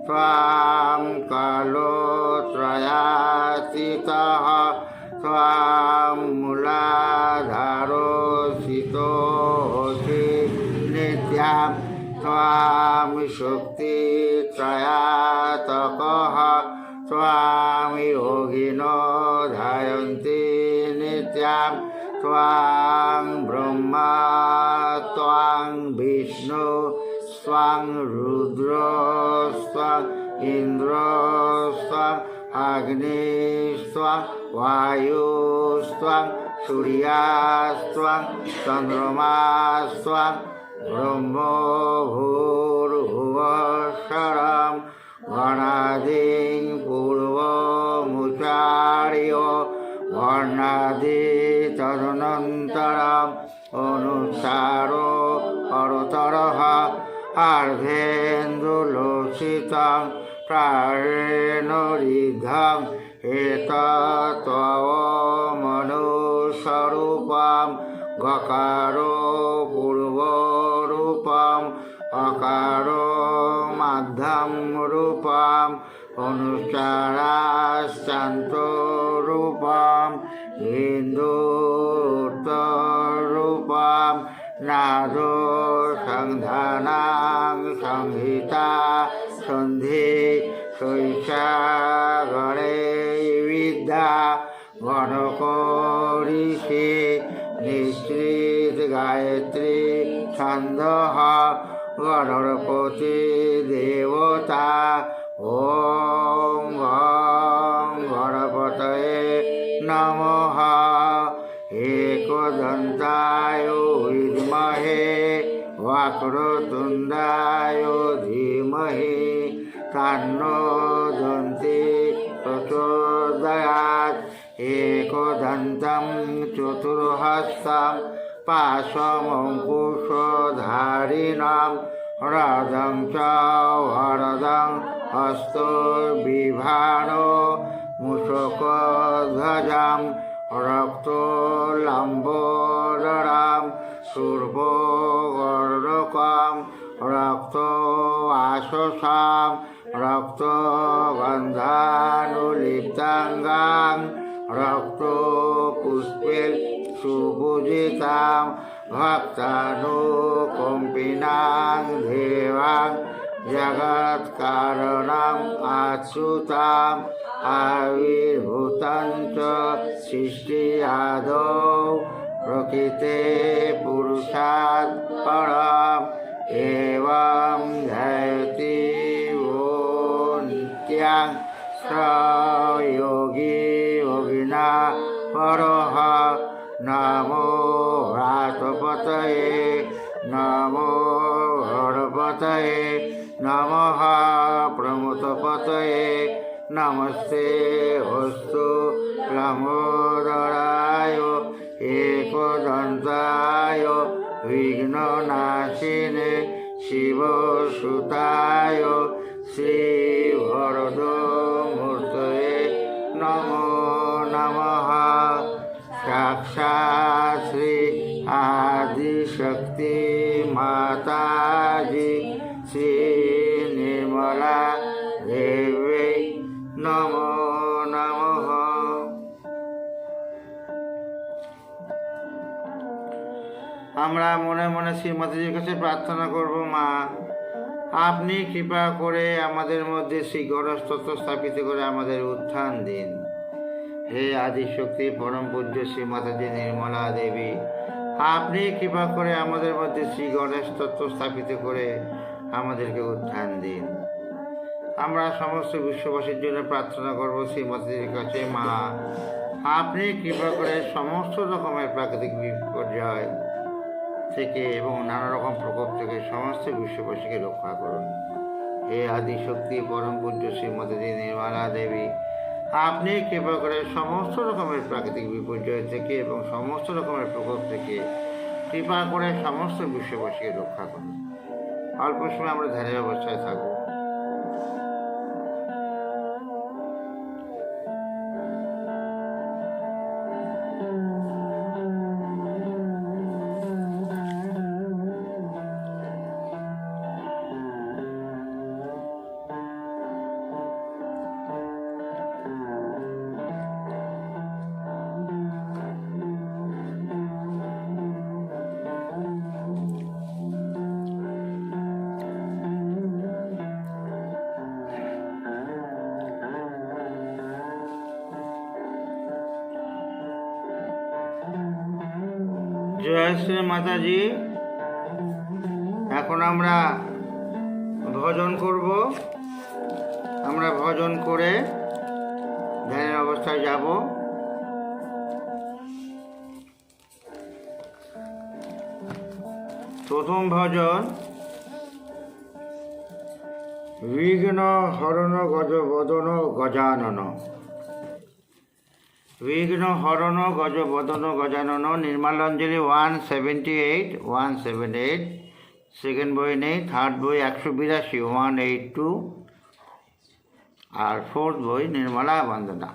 त्वां कालोत्रयातीतः त्वां मूलाधारोऽसितोऽसि नित्यां त्वां शक्तित्रयातकः त्वां योगिनो ध्यायन्ति नित्यां त्वां ब्रह्मा त्वां विष्णु स्वां रुद्रो स्वां इन्द्रो स्वां अग्निस्त्वां वायुस्त्वां सूर्यास्त्वां चन्द्रमास्त्वां ब्रह्मो भूर्भुवः गणादिं पूर्वमुच्चार्य वर्णादि तदनन्तरम् अनुसारो परतरः अर्धेन्दुलोचितं प्राणेन ऋद्धम् एतत्त्वमनुस्वरूपं गकारो पूर्वरूपम् अकारो मध्यम रूपम अनुच्चाराश्चान्तो रूपम हिन्दूत्तरूपम नादो संधानां संहिता सन्धि शैषा गणे विद्या गणकोरिषि निश्चित गायत्री छन्दः गणपति देवता ॐ गणपतये नमः एकदन्ताय विद्महे वक्रतुण्डाय धीमहि तन्नो दन्ती प्रचोदयात् एकदन्तं चतुर्हस्तं पाशमङ्कुशधारिणां रदं च वरदं हस्तो बिभानो मूषकध्वजं रक्तोलम्बोदरं शूर्पकर्णकं रक्तवाससां रक्तगन्धानुलिप्ताङ्गां रक्तपुष्पे सुपूजितां भक्तानुकम्पिनां देवां जगत्कारणम् अच्युताम् आविर्भूतं च सृष्टियादौ प्रकृते पुरुषात् परम् एवं ध्यायति वो नित्यां स योगी योगिना परः नमो व्रातपतये नमो गणपतये नमः प्रमुतपतये नमस्ते अस्तु लम्बोदराय एकदन्ताय विघ्ननाशिने শিবসুতায় শ্রীবরদমূর্তয়ে নমো নমঃ। সাক্ষাৎ শ্রী আদিশক্তি মাতাজি শ্রী নির্মলা দেবী নমো নমঃ। আমরা মনে মনে শ্রীমাতাজির কাছে প্রার্থনা করব, মা আপনি কৃপা করে আমাদের মধ্যে শ্রী গণেশ তত্ত্ব স্থাপিত করে আমাদের উত্থান দিন। হে আদিশক্তি পরম পূজ্য শ্রীমাতাজি নির্মলা দেবী, আপনি কৃপা করে আমাদের মধ্যে শ্রী গণেশ তত্ত্ব স্থাপিত করে আমাদেরকে উত্থান দিন। আমরা সমস্ত বিশ্ববাসীর জন্য প্রার্থনা করব শ্রীমাতাজির কাছে, মা আপনি কৃপা করে সমস্ত রকমের প্রাকৃতিক বিপর্যয় থেকে এবং নানা রকম প্রকোপ থেকে সমস্ত বিশ্ববাসীকে রক্ষা করুন। হে আদিশক্তি পরম পূজ্য শ্রীমাতাজি নির্মলা দেবী, আপনি কৃপা করে সমস্ত রকমের প্রাকৃতিক বিপর্যয় থেকে এবং সমস্ত রকমের প্রকোপ থেকে কৃপা করে সমস্ত বিশ্ববাসীকে রক্ষা করুন। অল্প সময় আমরা ধ্যানের অবস্থায় থাকবো। জয় শ্রী মাতাজি। এখন আমরা ভজন করব। আমরা ভজন করে ধ্যানের অবস্থায় যাব। প্রথম ভজন বিঘ্ন হরণ গজ বদন গজানন। বিঘ্ন হরণ গজ বদন গজানন। নির্মালাঞ্জলি 178 সেকেন্ড বই নেই, থার্ড বই 182 182, আর ফোর্থ বই নির্মলা বন্দনা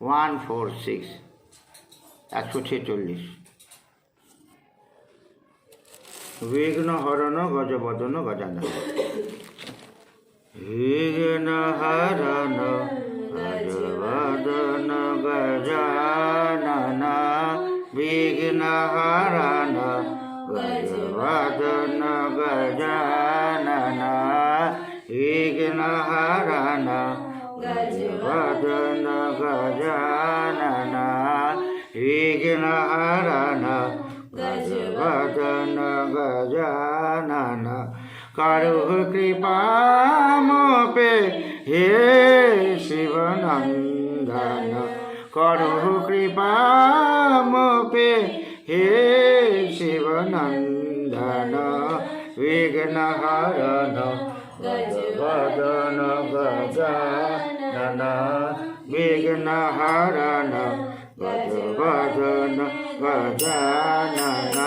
146 146। বিঘ্ন হরণ গজ বদন গজানন। বিঘ্ন হরণ গজবদন গজানন। বিঘ্ন হরণ গজবদন গজানন। বিঘ্ন হরণ গজবদন গজানন। বিঘ্ন হরণ গজবদন গজানন। করু কৃপা মোপে হে শিবনন্দন। করু কৃপা মোপে হে শিবনন্দন। বিঘ্ন হরণ গজবদন গজানন। বিঘ্ন হরণ গজবদন গজানন।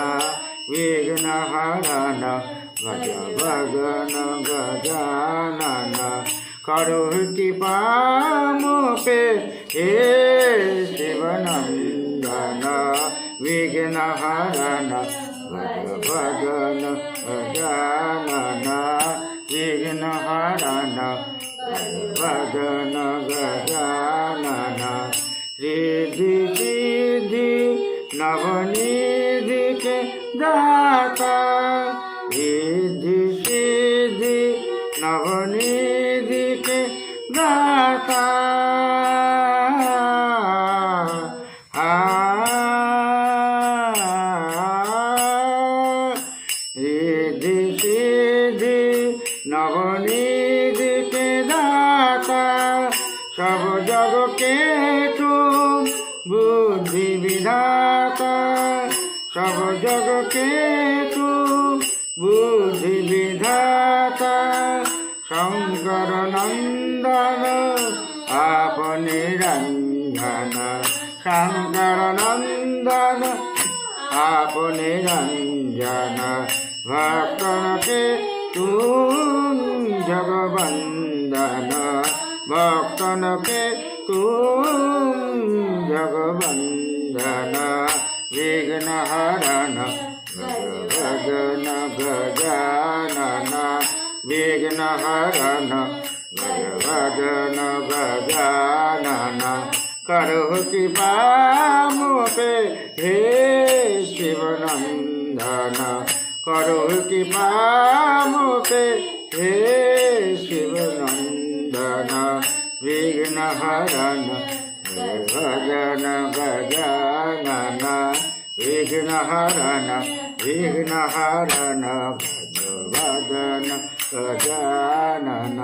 বিঘ্ন হরণ গজবদন গজানন। করু কৃপা মোপে হে শিবনন্দন। বিঘ্ন হরণ গজবদন গজানন। বিঘ্ন হরণ গজবদন গজানন। ঋদ্ধি সিদ্ধি নবনিধিকে দাতা। ঋদ্ধি সিদ্ধি নবনিধিকে দাতা। ঋদ্ধি সিদ্ধি নবনিধিকে দাতা। সব জগকে তুম বুদ্ধি বিধাতা। সব জগকে তুম বুদ্ধি বিধাতা। শঙ্কর নন্দন আপনি রঞ্জন। শঙ্কর নন্দন আপনি রঞ্জন। भक्तन के तुम जगवंदन, भक्तन के तुम जगवंदन, विघ्न हरन भजन गजानन, विघ्न हरन भजन गजानन, करो कृपा मोपे हे शिवनंदन, करो कृपा मोपे हे शिवनंदन, विघ्न हरन भजन गजानन, विघ्न हरन भजन गजानन।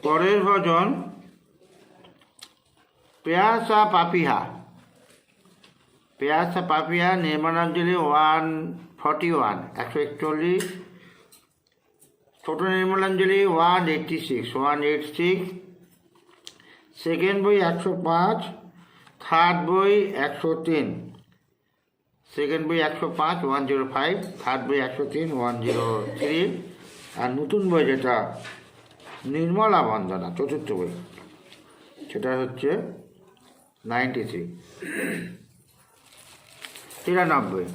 পরের ভজন পেয়াসা পাপিহা। পেয়াসা পাপিহা নির্মাণাঞ্জলি 141 141, ছোট নির্মলাঞ্জলি 186 সেকেন্ড বই 105, থার্ড বই 103, সেকেন্ড বই 105 105, থার্ড বই 103 103, আর নতুন বই যেটা নির্মলা বন্দনা চতুর্থ বই সেটা হচ্ছে 93 93।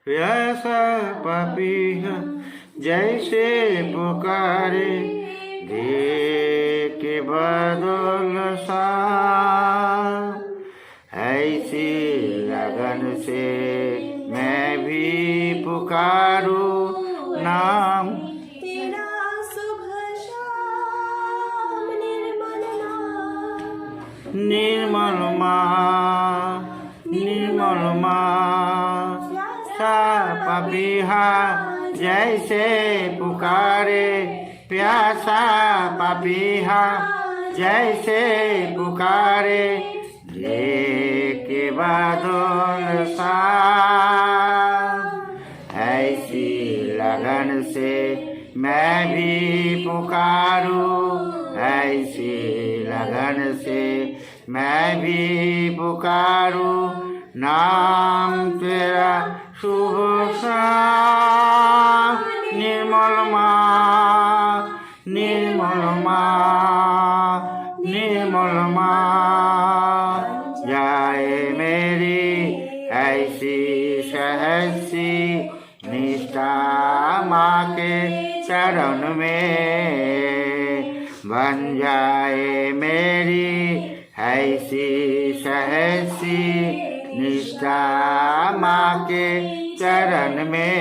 प्यासा पापिहा जैसे पुकारे, दे के बदल सा, ऐसी लगन से मैं भी पुकारूं नाम तेरा शुभ शाम निर्मल निर्मल सा पापिहा जैसे पुकारे, प्यासा पापिहा जैसे पुकारे, के बादल सा, ऐसी लगन से मैं भी पुकारूं, ऐसी लगन से मैं भी पुकारूं नाम तेरा शुभ शाम निर्मल जाए मेरी ऐसी सहसी निष्ठा माँ के चरण में, बन जाए मेरी ऐसी सहसी निष्ठा माँ के चरण में,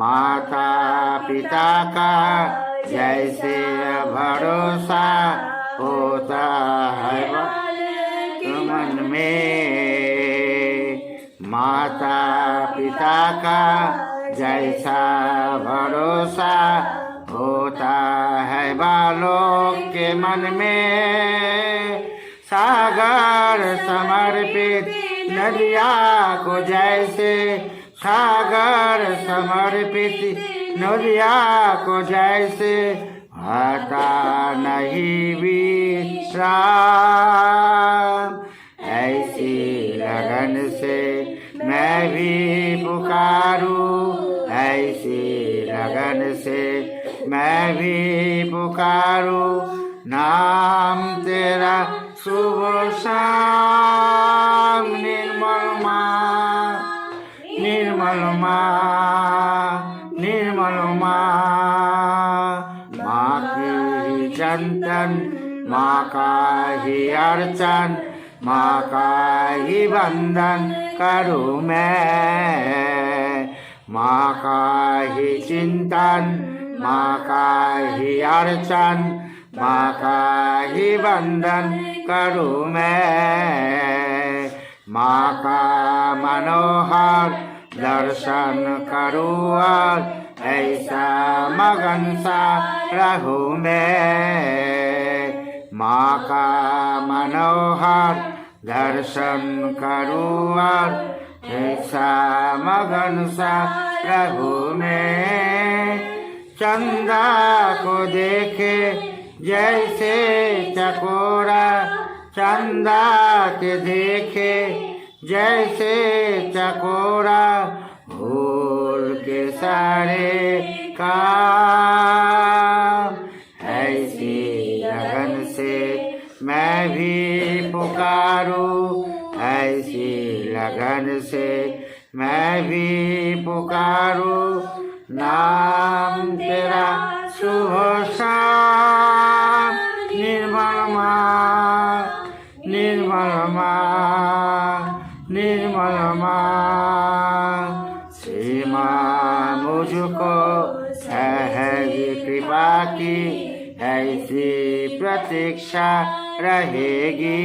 माता पिता का जैसे भरोसा होता है मन में, माता पिता का जैसा भरोसा होता है बालों के मन में, सागर समर्पित नदिया को जैसे, सागर समर्पित नदिया को जैसे, आता नहीं विश्राम, ऐसी लगन से मैं भी पुकारूं, ऐसी लगन से मैं भी पुकारूं नाम तेरा शुभ शाम निर्मल माँ की चिंतन, माँ का ही अर्चन, माँ का ही वंदन करूँ मैं, माँ का ही चिंतन, माँ का ही अर्चन, माँ का ही वंदन करूँ मैं, माँ का मनोहर दर्शन करूँ और ऐसा मगन सा रहूँ मैं, माँ का मनोहर दर्शन करूँ और ऐसा मगन सा रहूँ मैं, चंदा को देखे जैसे चकोरा, चंदा के देखे जैसे चकोरा, भूल के सारे काम। ऐसी लगन से मैं भी पुकारूं, ऐसी लगन से मैं भी पुकारूं, नाम तेरा शुभ शाम। निर्मल माँ, निर्मल माँ, निर्मल माँ, श्री माँ मुझको सहज कृपा की ऐसी प्रतीक्षा रहेगी।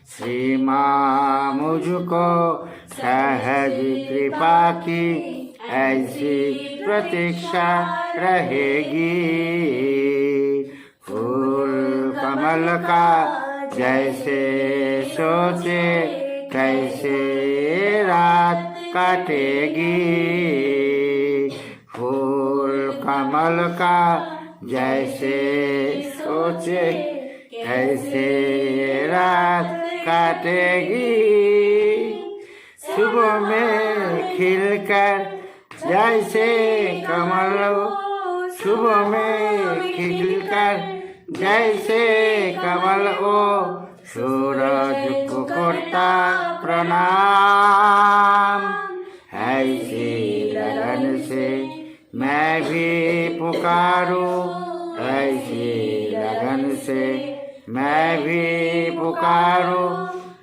श्री माँ मुझको सहज कृपा की ऐसी प्रतीक्षा रहेगी। फूल कमल का जैसे सोचे कैसे रात काटेगी। फूल कमल का जैसे सोचे कैसे रात काटेगी। सुबह में खिलकर जैसे कमल, सुबह में खिलकर जैसे कमल ओ, सूरज को करता प्रणाम। ऐसी लगन से मैं भी पुकारूं, ऐसी लगन से मैं भी पुकारूं,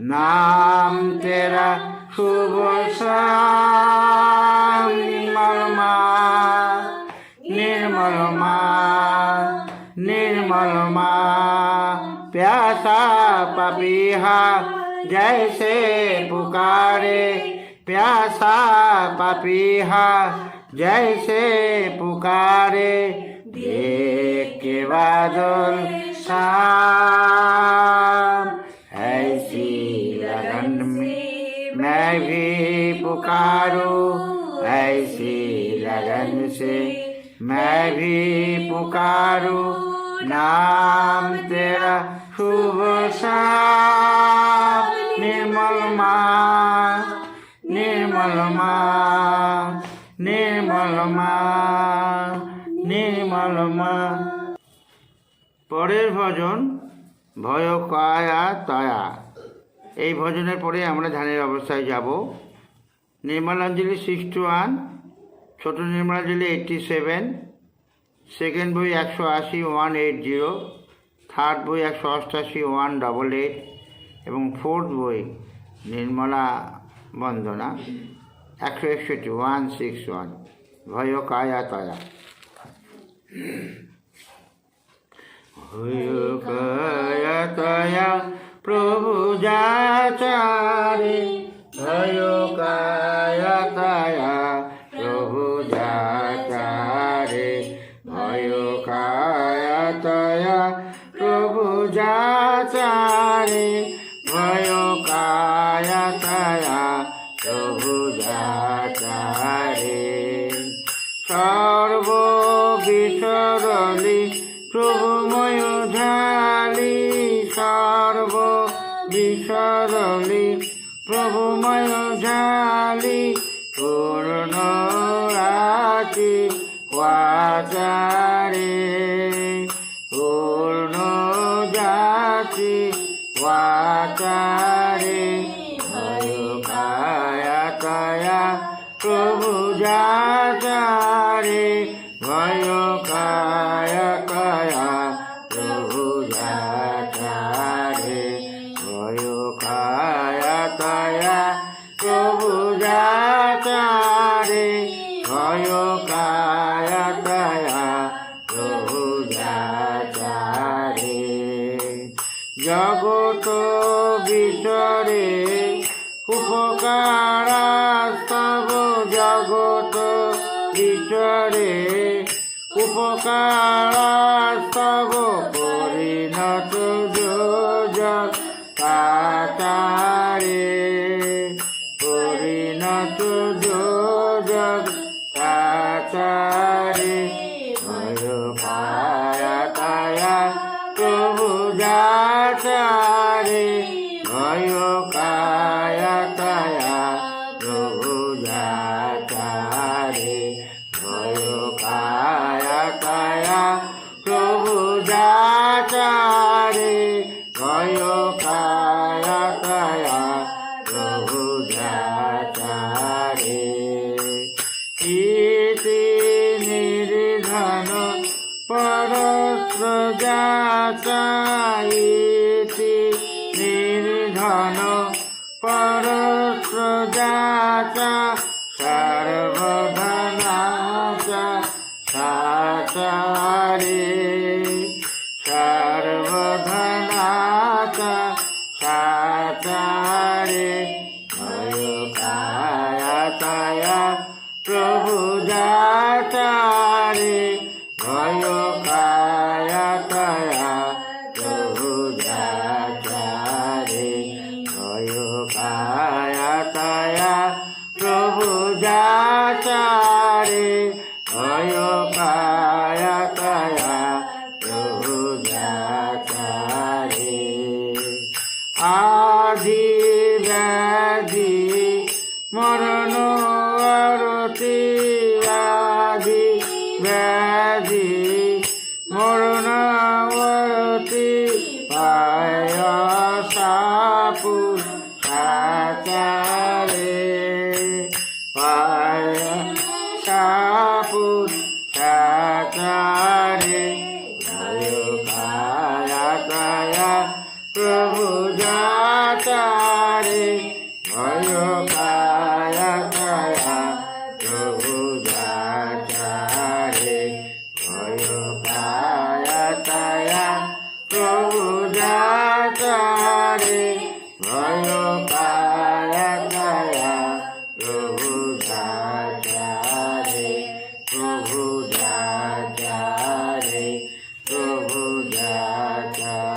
नाम तेरा शुभ शाम। निर्मल माँ, निर्मल माँ, निर्मल माँ, प्यासा पपीहा जैसे पुकारे, प्यासा पपीहा जैसे पुकारे, देख के बादल शाम। ऐसी लगन में मैं भी पुकारूं, ऐसी लगन से मैं भी पुकारूं, नाम तेरा शुभ शाम। निर्मल माँ, निर्मल माँ, निर्मल माँ, निर्मल माँ। পরের ভজন ভয় কায়া তায়া। এই ভজনের পরে আমরা ধ্যানের অবস্থায় যাব। নির্মলাঞ্জলি 61, ছোট নির্মলাঞ্জলি 87, সেকেন্ড বই 180 180, থার্ড বই 188 188 এবং ফোর্থ বই নির্মলা বন্দনা 161 161। ভয় কায়া তায়া। ভয় কায়া তায়া প্রভু যাচারে, ভয় কায়া তায়া প্রভু যাচারে, ভয় কায়া তায়া প্রভু যাচারে, ভয় কায়া তায়া প্রভু যাচারে। সর্ব বিসরলি প্রভুময় ঝালি, সর্ব বিসরলি প্রভুময় ঝালি, পূর্ণ রাতি ওয়াচারে, পূর্ণ জাতি ওয়াচারে, ভয় কায়া তায়া প্রভু যাচারে, ভয় কায়া তায়া প্রভু যাচারে, ভয় কায়া তায়া প্রভু যাচারে, ভয় কায়া তায়া প্রভু যাচারে। জগত বিচরে উপকারাস্তব, জগত বিচরে উপকারাস্তব, পরিণত যোজক কাতারে, পরিণত যোজক যাচারে ভয় কায়া কায়া প্রভু যাচারে ভয় কায়া কায়া প্রভু যাচারে ভয় কায়া কায়া প্রভু যাচারে ভয় কায়া কায়া প্রভু যাচারে ইতি নির্ধন পরস্র যাচা ইতি নির্ধন পরস্র যাচা সর্বধনাচা সাচারে সর্বধনাচা সাচারে ভয় কায়া কায়া প্রভু যাচারে ভয় কায়া কায়া প্রভু যাচারে ভয় কায়া কায়া প্রভু যাচারে ভয় কায়া কায়া প্রভু যাচারে আদি ব্যাধি মরণ আরতি আদি ব্যাধি মরণ আরতি পায় সাপু সাচারে পায় সাপু সাচারে ভয় কায়া কায়া প্রভু যাচারে ভয় কায়া কায়া প্রভু যাচারে ভয় কায়া কায়া প্রভু যাচারে ভয় কায়া কায়া প্রভু যাচারে প্রভু যাচারে প্রভু যাচারে।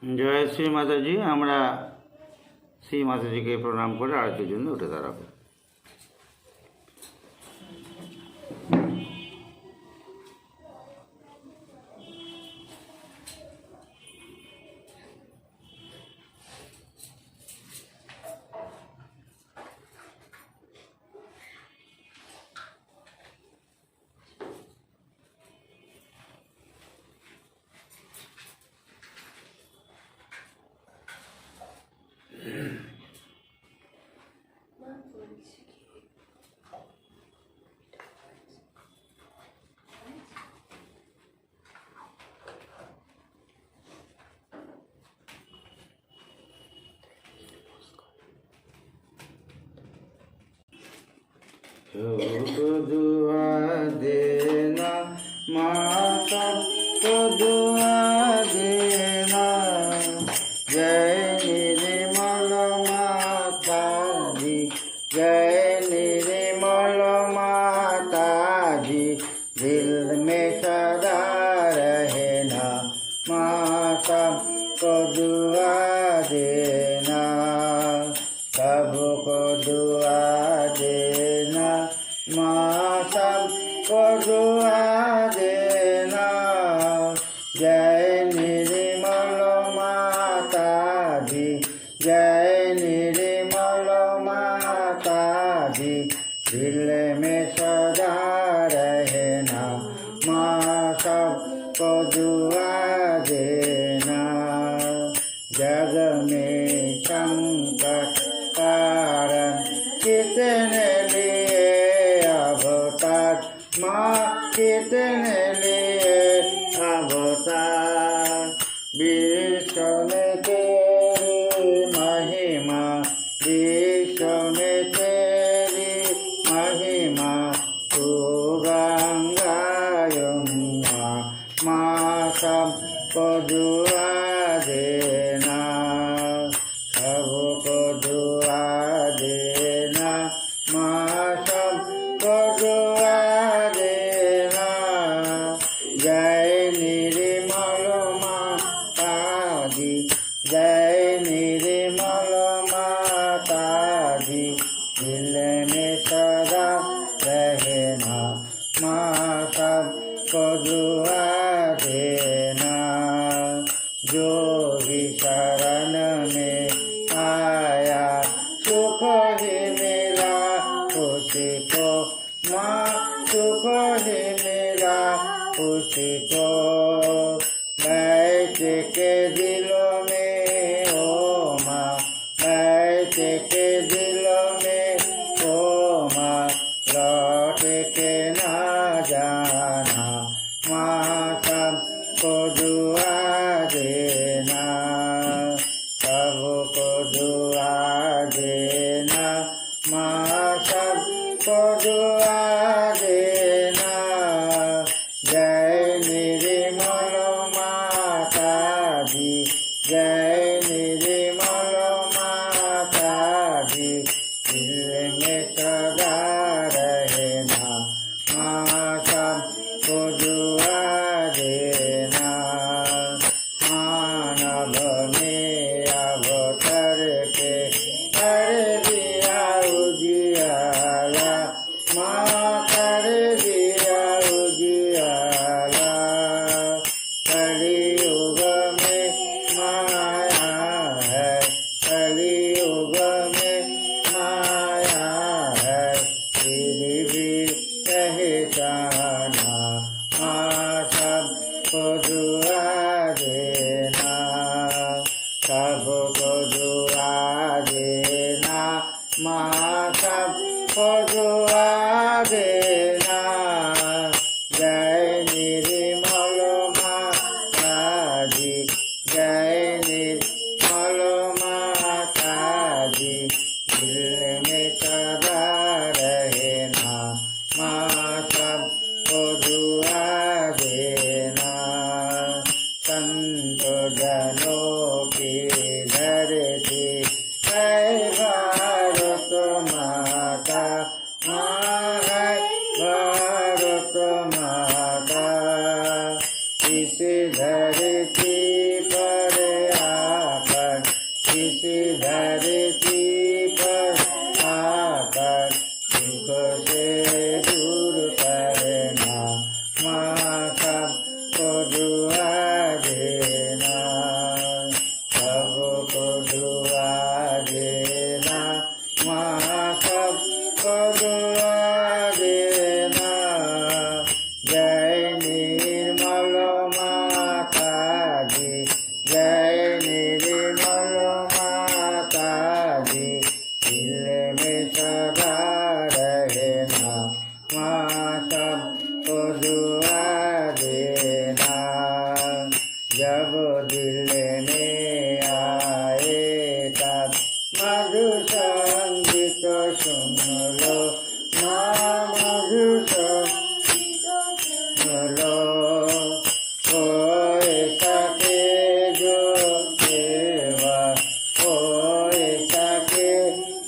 জয় শ্রী মাতাজি। আমরা শ্রী মাতাজিকে প্রণাম করে আরতির জন্য উঠে দাঁড়াবো। सबको दुआ देना माता को दुआ देना। जय निर्मल माता जी, जय निर्मल माता जी, दिल में सदा रहना माता को दुआ देना। सबको दुआ देना माँ, सबको दुआ देना। जय निर्मल माता जी, जय निर्मल माता जी, दिल में सदा रहना माँ, सबको दुआ देना। जग में संकट कारण कितने लिए अवतार माँ, कितने लिए अवतार। विश्व में तेरी महिमा, विश्व में तेरी महिमा, तू गंगा यमुना माँ, सबको दुआ देना। सबको दुआ देना माँ, सबको दुआ देना। जय निर्मल माता जी, जय निर्मल माता जी, दिल में सदा रहना माँ, सबको दुआ देना। जो भी शरण में आया सुख ही मिला उसी को माँ, सुख ही मिला उसी को। बैठ के दिलों में ओ माँ, बैठ के दिलों में ओ माँ, लौट के ना जाना माँ, सबको दुआ देना। सबको दुआ देना माँ, सबको दुआ देना। जय निर्मल माता जी, जय निर्मल माता जी, दिल में सदा रहना माँ, सबको दुआ देना। मानव में अवतर के कर दिया उजियारा माँ, कर दिया उजियारा। कलियुग में माया है, कलियुग में माया है, फिर भी पहचाना माँ, सबको दुआ देना। सबको दुआ देना माँ, सबको दुआ देना। जय निर्मल माता जी, जय निर्मल माता जी, दिल में सदा रहना माँ, सबको दुआ देना। संत जनों की धरती है भारत माता, माँ है भारत माता। इस धरती पर सबको दुआ देना, सबको दुआ देना, माँ सबको दुआ देना। जय निर्मल माता दी, जय निर्मल माता दी, दिल में सदा रहना, माँ सबको दुआ देना। जब दिल में आए तब मधु संगीत सुन लो, माँ मधु संगीत सुन लो। कोई सके जो सेवा, कोई सके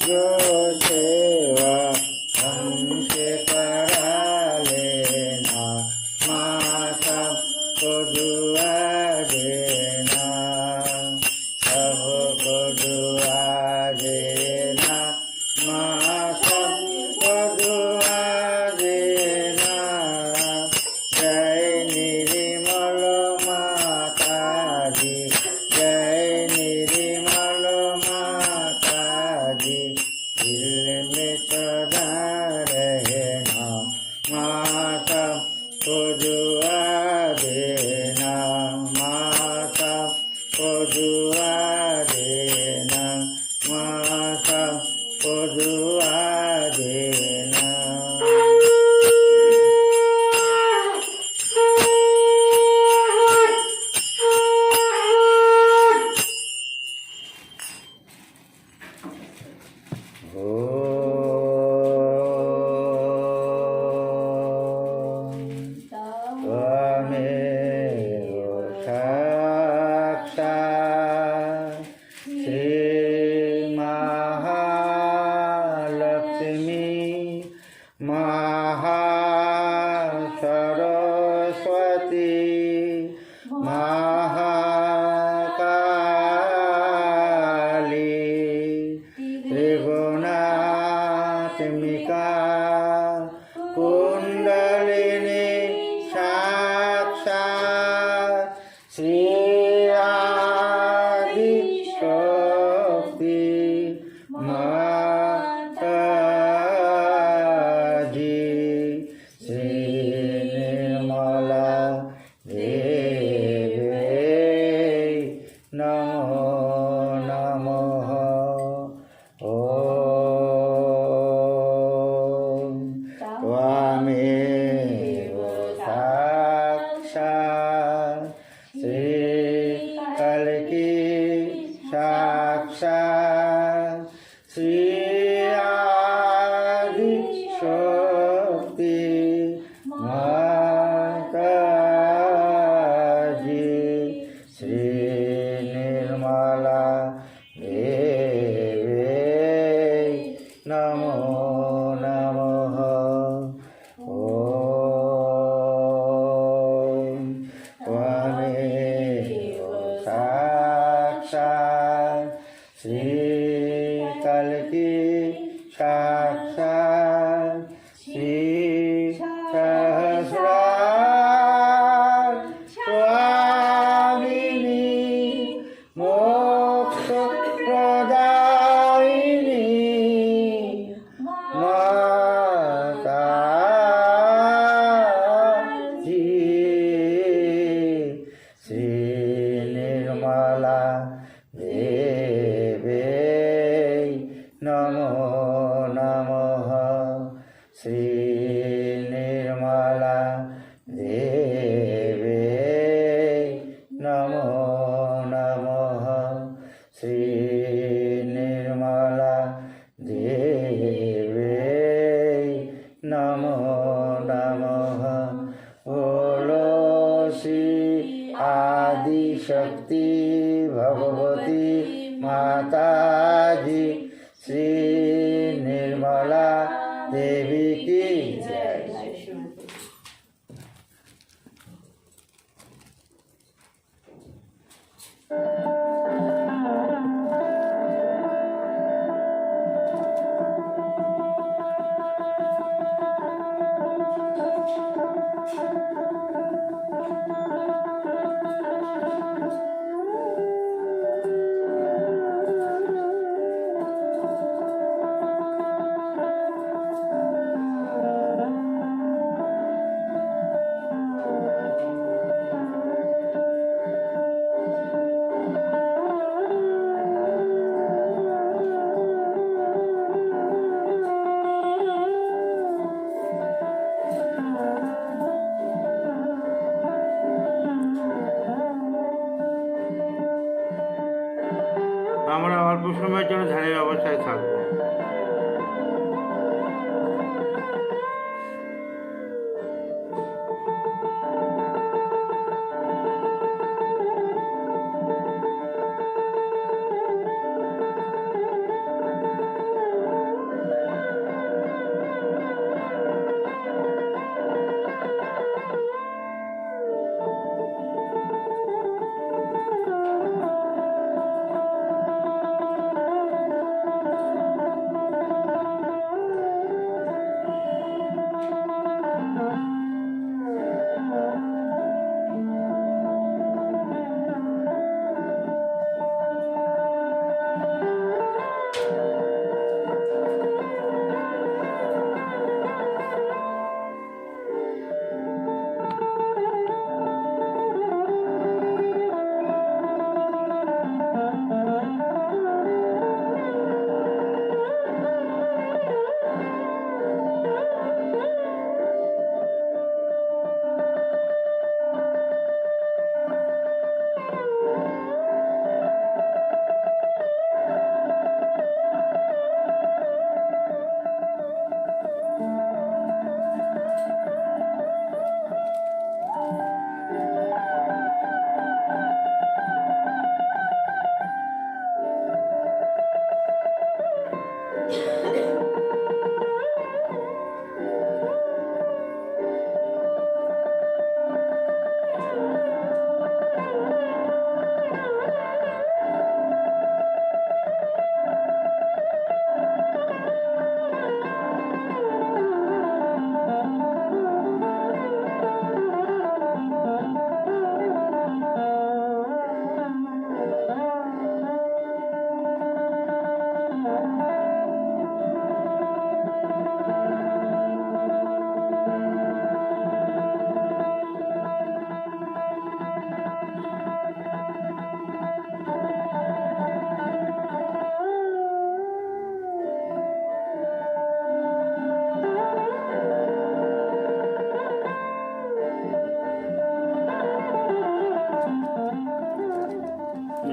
जो सेवा, हमसे करा लेना, माँ सबको दुआ देना, सबको दुआ देना, माँ सबको दुआ देना। जय निर्मल माता दी, जय निर्मल माता दी, दिल में सदा रहना, माँ सबको दुआ देना, माँ सबको दुआ देना, माँ सबको दुआ देना। त्वमेव साक्षात् श्रीमहालक्ष्मी महासरस्वती महाकाली त्रिगुणात्मिका कुंडलिनी साक्षात् श्री आदि शक्ति माता जी, श्री निर्मला देवी नमो नमः। ओम त्वमेव साक्षात् श्रीकल्की साक्षात् श्री आदि शक्ति माता जी, श्री निर्मला देवी नमो नमः। ओम त्वमेव साक्षात् श्रीकल्की साक्षात् श्री सहस्रार स्वामिनी मोक्ष प्रदायिनी माता जी, श्री निर्मला देवी नमो नमः। श्री निर्मला देवी नमो नमः। श्री निर्मला देवी नमो नमः। बोलो श्री आदि शक्ति भगवती माता जी, श्री निर्मला देवी की जय।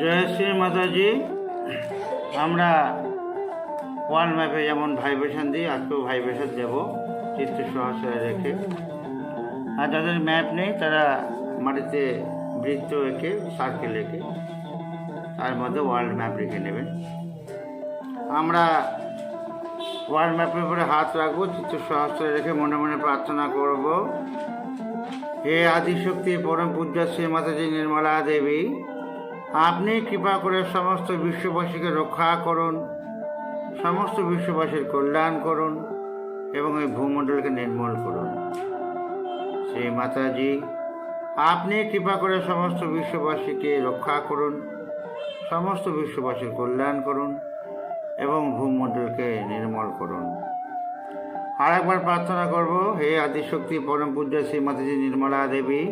জয় শ্রী মাতাজি। আমরা ওয়ার্ল্ড ম্যাপে যেমন ভাইব্রেশন দিই, আজকেও ভাইব্রেশন দেব চিত্ত সহস্রে রেখে। আর যাদের ম্যাপ নেই তারা মাটিতে বৃত্ত এঁকে, সার্কেল এঁকে তার মধ্যে ওয়ার্ল্ড ম্যাপ রেখে নেবেন। আমরা ওয়ার্ল্ড ম্যাপের উপরে হাত রাখবো, চিত্ত সহস্রে রেখে মনে মনে প্রার্থনা করব, হে আদিশক্তি পরম পূজ্য শ্রী মাতাজি নির্মলা দেবী, আপনি কৃপা করে সমস্ত বিশ্ববাসীকে রক্ষা করুন, সমস্ত বিশ্ববাসীর কল্যাণ করুন এবং এই ভূমণ্ডলকে নির্মল করুন। শ্রী মাতাজি, আপনি কৃপা করে সমস্ত বিশ্ববাসীকে রক্ষা করুন, সমস্ত বিশ্ববাসীর কল্যাণ করুন এবং ভূমণ্ডলকে নির্মল করুন। আর একবার প্রার্থনা করব, হে আদিশক্তি পরম পূজ্য শ্রী মাতাজি নির্মলা দেবী,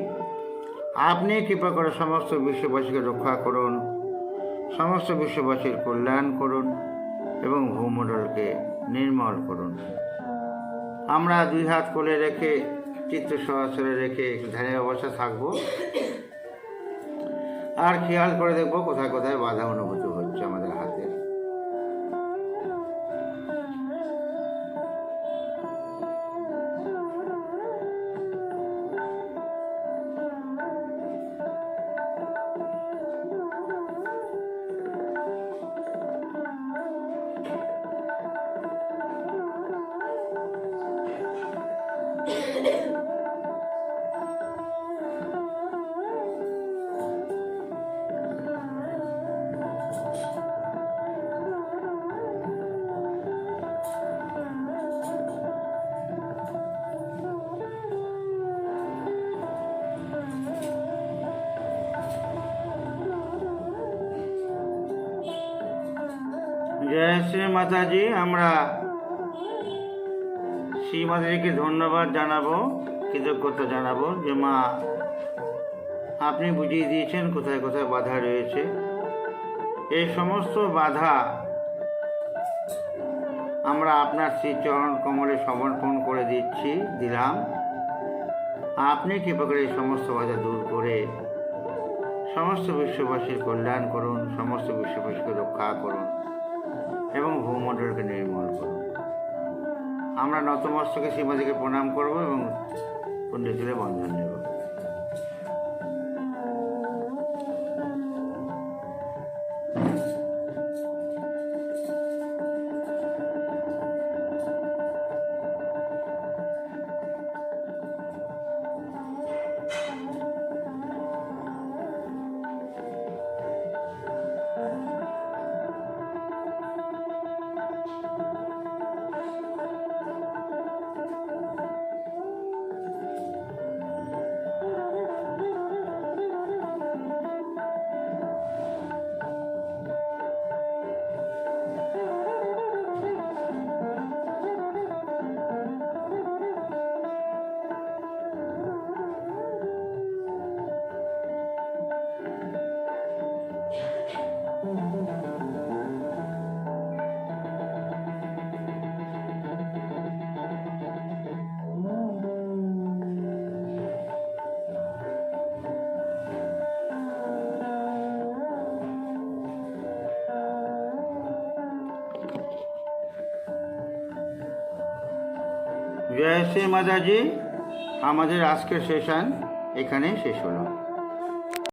আপনি কৃপা করে সমস্ত বিশ্ববাসীকে রক্ষা করুন, সমস্ত বিশ্ববাসীর কল্যাণ করুন এবং ভূমণ্ডলকে নির্মল করুন। আমরা দুই হাত কোলে রেখে চিত্ত সহস্রে রেখে ধ্যানের অবস্থা থাকবো আর খেয়াল করে দেখবো কোথায় কোথায় বাধা অনুভূত হচ্ছে আমাদের হাতে। জয় শ্রী মাতাজি। আমরা শ্রী মাতাজিকে ধন্যবাদ জানাবো, কৃতজ্ঞতা জানাবো যে মা আপনি বুঝিয়ে দিয়েছেন কোথায় কোথায় বাধা রয়েছে। এই সমস্ত বাধা আমরা আপনার শ্রীচরণ কমলে সমর্পণ করে দিলাম। আপনি কৃপা করে এই সমস্ত বাধা দূর করে সমস্ত বিশ্ববাসীর কল্যাণ করুন, সমস্ত বিশ্ববাসীকে রক্ষা করুন এবং ভূমণ্ডলকে নির্মল করুন। আমরা নতমস্তকে শ্রীমাতাজিকে প্রণাম করব এবং পণ্ডিতদের বন্ধন নেব। জয় শ্রী মাতাজি। আমাদের আজকের সেশন এখানেই শেষ হলো।